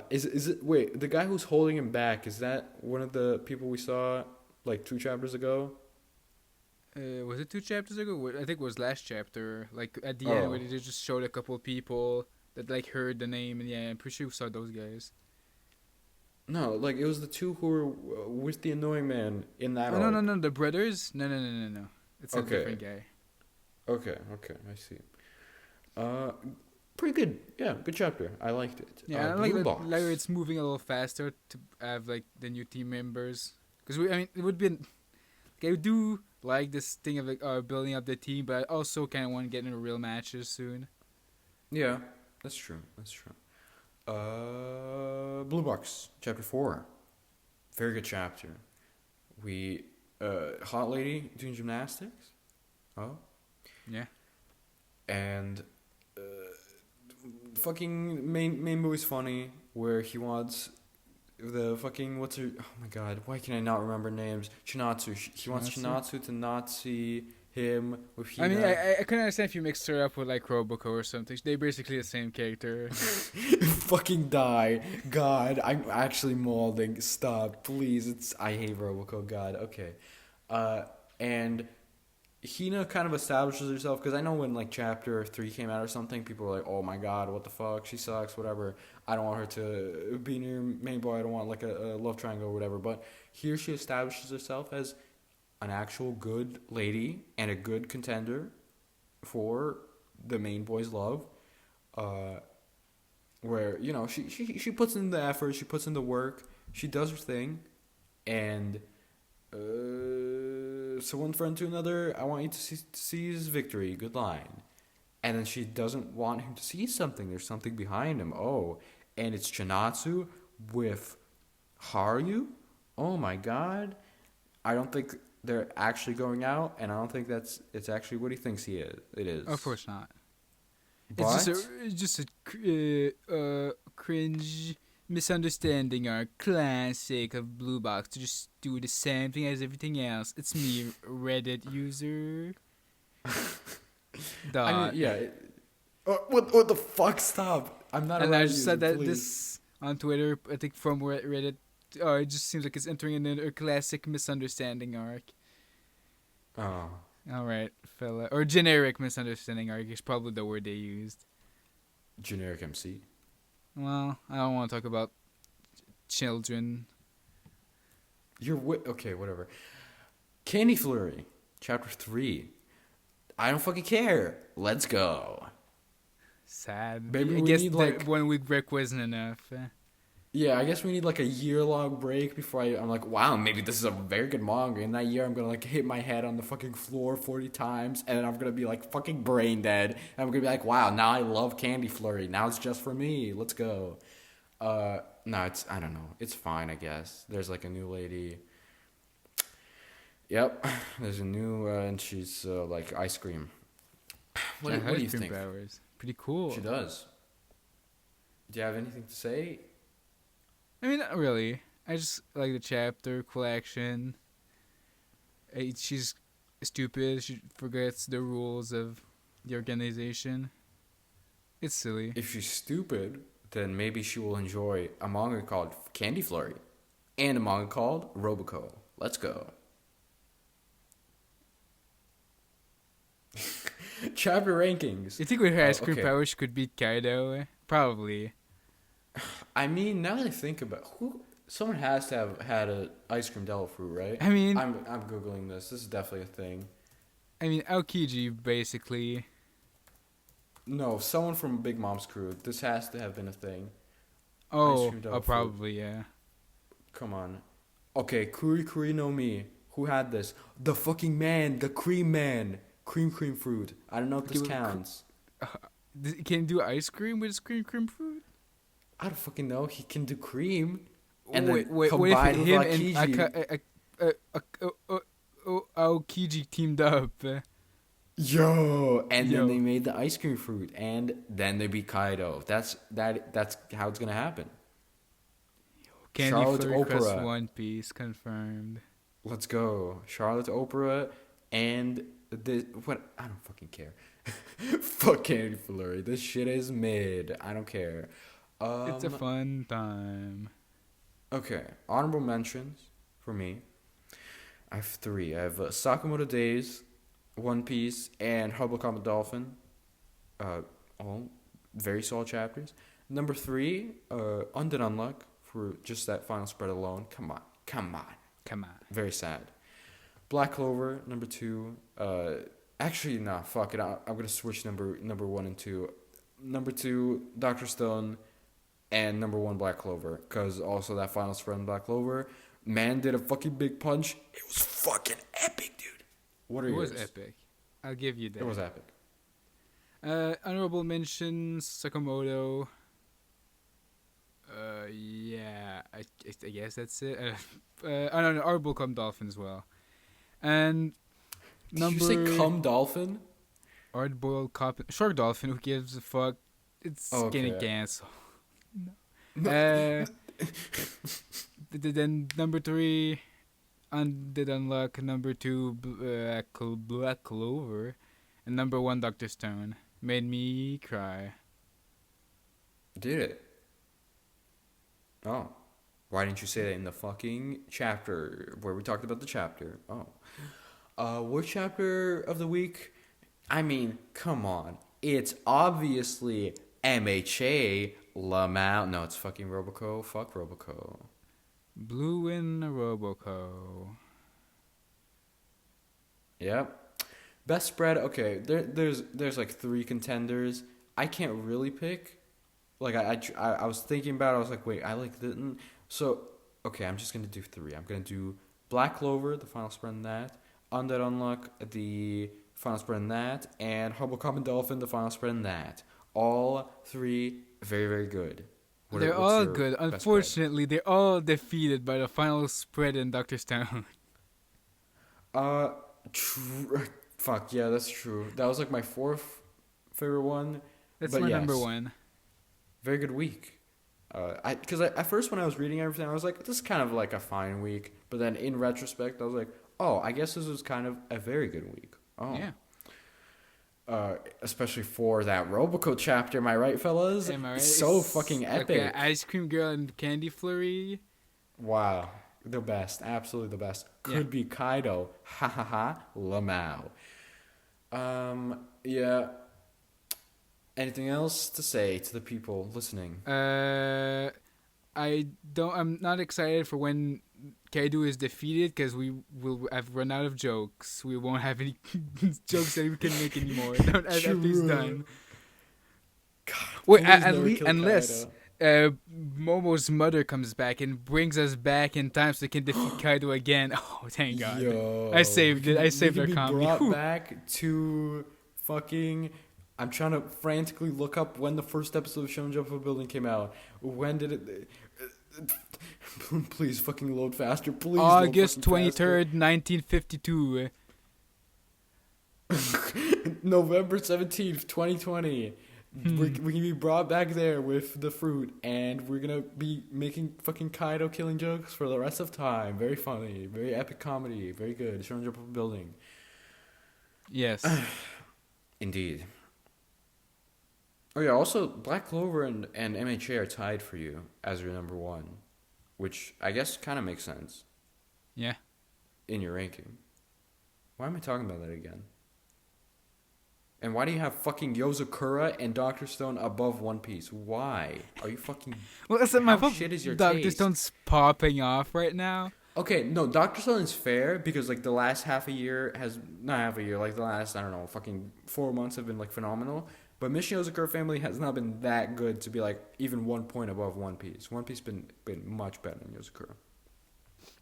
Is it? Wait, the guy who's holding him back, is that one of the people we saw like 2 chapters ago? Was it 2 chapters ago? I think it was last chapter. Like at the end, where they just showed a couple of people that like heard the name, and I'm pretty sure we saw those guys. No, like it was the 2 who were with the annoying man in that. No, the brothers. No. It's a different guy. Okay, I see. Pretty good. Yeah, good chapter. I liked it. Yeah, I like that. Like it's moving a little faster to have like the new team members. Because it would be, I would do like this thing of like building up the team, but I also kind of want to get into real matches soon. Yeah, that's true. That's true. Blue Box, chapter 4. Very good chapter. We, hot lady doing gymnastics. Oh. Yeah. And, fucking main boy's funny, where he wants the fucking, what's her, oh my god, why can I not remember names? Chinatsu. He wants Chinatsu to Nazi him with Hina. I mean, I couldn't understand if you mixed her up with like Roboco or something. They're basically the same character. Fucking die. God, I'm actually molding. Stop, please. I hate Roboco. God, okay. And Hina kind of establishes herself, because I know when like chapter 3 came out or something, people were like, oh my god, what the fuck, she sucks, whatever. I don't want her to be near main boy. I don't want like a love triangle or whatever. But here she establishes herself as an actual good lady and a good contender for the main boy's love. Where, you know, she puts in the effort, she puts in the work, she does her thing, and so one friend to another, I want you to seize victory, good line. And then she doesn't want him to see something, there's something behind him. Oh, and it's Chinatsu with Haru? Oh my god. I don't think they're actually going out, and I don't think it's actually what he thinks it is. Of course not. But It's just a cringe misunderstanding or classic of Blue Box to just do the same thing as everything else. It's me, Reddit user. I mean, yeah. What the fuck? Stop! I'm not. And a Reddit I just said user, that please. this on Twitter. I think from Reddit. Oh, it just seems like it's entering in a classic misunderstanding arc. Oh. All right, fella, or generic misunderstanding arc is probably the word they used. Generic MC. Well, I don't want to talk about children. Okay, whatever. Candy Flurry, chapter 3. I don't fucking care. Let's go. Sad. Maybe I we guess need, the like- 1 week break wasn't enough. Yeah, I guess we need like a year-long break before I'm like, wow, maybe this is a very good manga. In that year, I'm gonna like hit my head on the fucking floor 40 times, and then I'm gonna be like fucking brain dead. And I'm gonna be like, wow, now I love Candy Flurry. Now it's just for me. Let's go. No, I don't know. It's fine, I guess. There's like a new lady. Yep, there's a new, and she's like ice cream. What do you think? Powers. Pretty cool. She does. Do you have anything to say? I mean, not really. I just like the chapter, cool action. She's stupid. She forgets the rules of the organization. It's silly. If she's stupid, then maybe she will enjoy a manga called Candy Flurry and a manga called Roboco. Let's go. Chapter rankings. You think with her ice cream okay. powers she could beat Kaido? Probably. I mean, now that I think about someone has to have had an ice cream devil fruit, right? I mean, I'm googling this. This is definitely a thing. Aokiji basically. No, someone from Big Mom's crew. This has to have been a thing. Oh, cream devil probably, yeah. Come on. Okay, Kuri no Mi. Who had this? The fucking man, the cream man. Cream fruit. I don't know if this counts. Can he do ice cream with his cream fruit? I don't fucking know. He can do cream. And wait, then what combined if with him Aokiji. and Aokiji teamed up? Yo! And then they made the ice cream fruit. And then they beat Kaido. That's how it's gonna happen. Candy Charlotte's Flurry Opera. crust One Piece confirmed. Let's go. Charlotte's Opera and this. What? I don't fucking care. Fuck Candy Flurry. This shit is mid. I don't care. It's a fun time. Okay, honorable mentions for me. I have 3. I have Sakamoto Days, One Piece, and Cop And Dolphin. All very solid chapters. Number 3, Undead Unluck for just that final spread alone. Come on. Very sad. Black Clover, number 2. Actually, nah, fuck it. I'm gonna switch number 1 and 2. Number 2, Dr. Stone. And number 1, Black Clover. Because also that final spread in Black Clover. Man did a fucking big punch. It was fucking epic, dude. What are It yours? was epic. I'll give you that. It was epic. Honorable mentions, Sakamoto. Yeah, I guess that's it. I don't know, Honorable Cop And Dolphin as well. And Did you say cum dolphin? Hard-boiled cop, Shark Dolphin. Who gives a fuck? It's getting canceled. No. Then number 3, Undead Unluck. Number 2, Black Clover, and number 1, Dr. Stone. Made me cry. Did it? Oh. Why didn't you say that in the fucking chapter where we talked about the chapter? Oh. What chapter of the week? I mean, come on. It's obviously MHA Lamau. No, it's fucking Roboco. Fuck Roboco. Blue in Roboco. Yep. Best spread. Okay, there's like 3 contenders. I can't really pick. Like I was thinking about it. I was like, wait, I like this. So okay, I'm just gonna do 3. I'm gonna do Black Clover, the final spread in that. Undead Unluck, the final spread in that, and Cop And Dolphin, the final spread in that. All 3 very, very good. They're all good. Unfortunately, they're all defeated by the final spread in Dr. Stone. Fuck, yeah, that's true. That was like my 4th favorite one. That's my number 1. Very good week. Because at first when I was reading everything, I was like, this is kind of like a fine week. But then in retrospect, I was like, oh, I guess this was kind of a very good week. Oh. Yeah. Especially for that Roboco chapter, am I right, fellas? Am I right? So fucking epic. Like Ice Cream Girl and Candy Flurry. Wow. The best. Absolutely the best. Could be Kaido. Ha ha ha. Lamau. Yeah. Anything else to say to the people listening? I'm not excited for when Kaido is defeated because we will have run out of jokes. We won't have any jokes that we can make anymore. After he's done. God, wait, unless Momo's mother comes back and brings us back in time so they can defeat Kaido again. Oh, thank God! Yo, I saved it. I saved our comedy. Brought back to fucking. I'm trying to frantically look up when the first episode of Shonen Jump Building came out. When did it? Please fucking load faster, please. August 23rd, 1952. November 17th, 2020. We can be brought back there with the fruit, and we're gonna be making fucking Kaido killing jokes for the rest of time. Very funny, very epic comedy, very good. Shonen Jump Building. Yes. Indeed. Oh yeah, also Black Clover and MHA are tied for you as your number 1, which I guess kind of makes sense. Yeah. In your ranking. Why am I talking about that again? And why do you have fucking Yozakura and Dr. Stone above One Piece? Why? Are you fucking... Well, listen, my shit is your Dr. taste? Stone's popping off right now. Okay, no, Dr. Stone is fair because, like, the last half a year has... Not half a year, like, the last, I don't know, fucking 4 months have been, like, phenomenal. But Mission Yozakura family has not been that good to be, like, even 1 point above One Piece. One Piece been much better than Yozakura.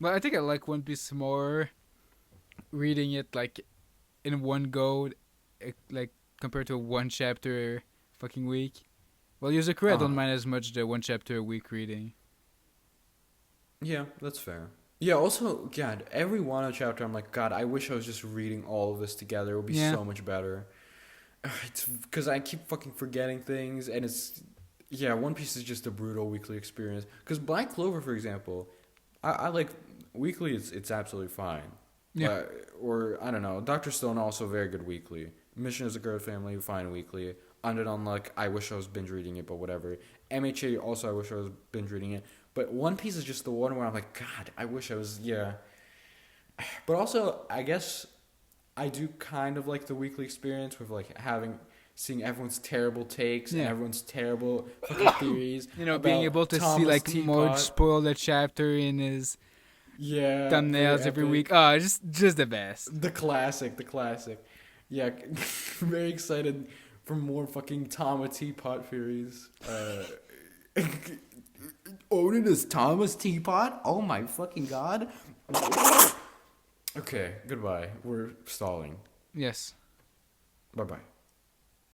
But I think I like One Piece more reading it, like, in one go, like, compared to a 1 chapter fucking week. Well, Yozakura, I don't mind as much the 1 chapter a week reading. Yeah, that's fair. Yeah, also, God, every Wano chapter, I'm like, God, I wish I was just reading all of this together. It would be so much better. It's because I keep fucking forgetting things, and it's... Yeah, One Piece is just a brutal weekly experience. Because Black Clover, for example, I like... Weekly, it's absolutely fine. Yeah. Or, I don't know, Dr. Stone also very good weekly. Mission as a Girl Family, fine weekly. Undead Unluck, I wish I was binge reading it, but whatever. MHA, also I wish I was binge reading it. But One Piece is just the one where I'm like, God, I wish I was, yeah. But also, I guess I do kind of like the weekly experience with, like, seeing everyone's terrible takes and everyone's terrible fucking theories. You know, being able to see, like, more spoil the chapter in his thumbnails every week. Oh, just the best. The classic. Yeah, very excited for more fucking Tama Teapot theories. Oden is Tama's teapot? Oh my fucking God. Okay, Okay, goodbye. We're stalling. Yes. Bye bye.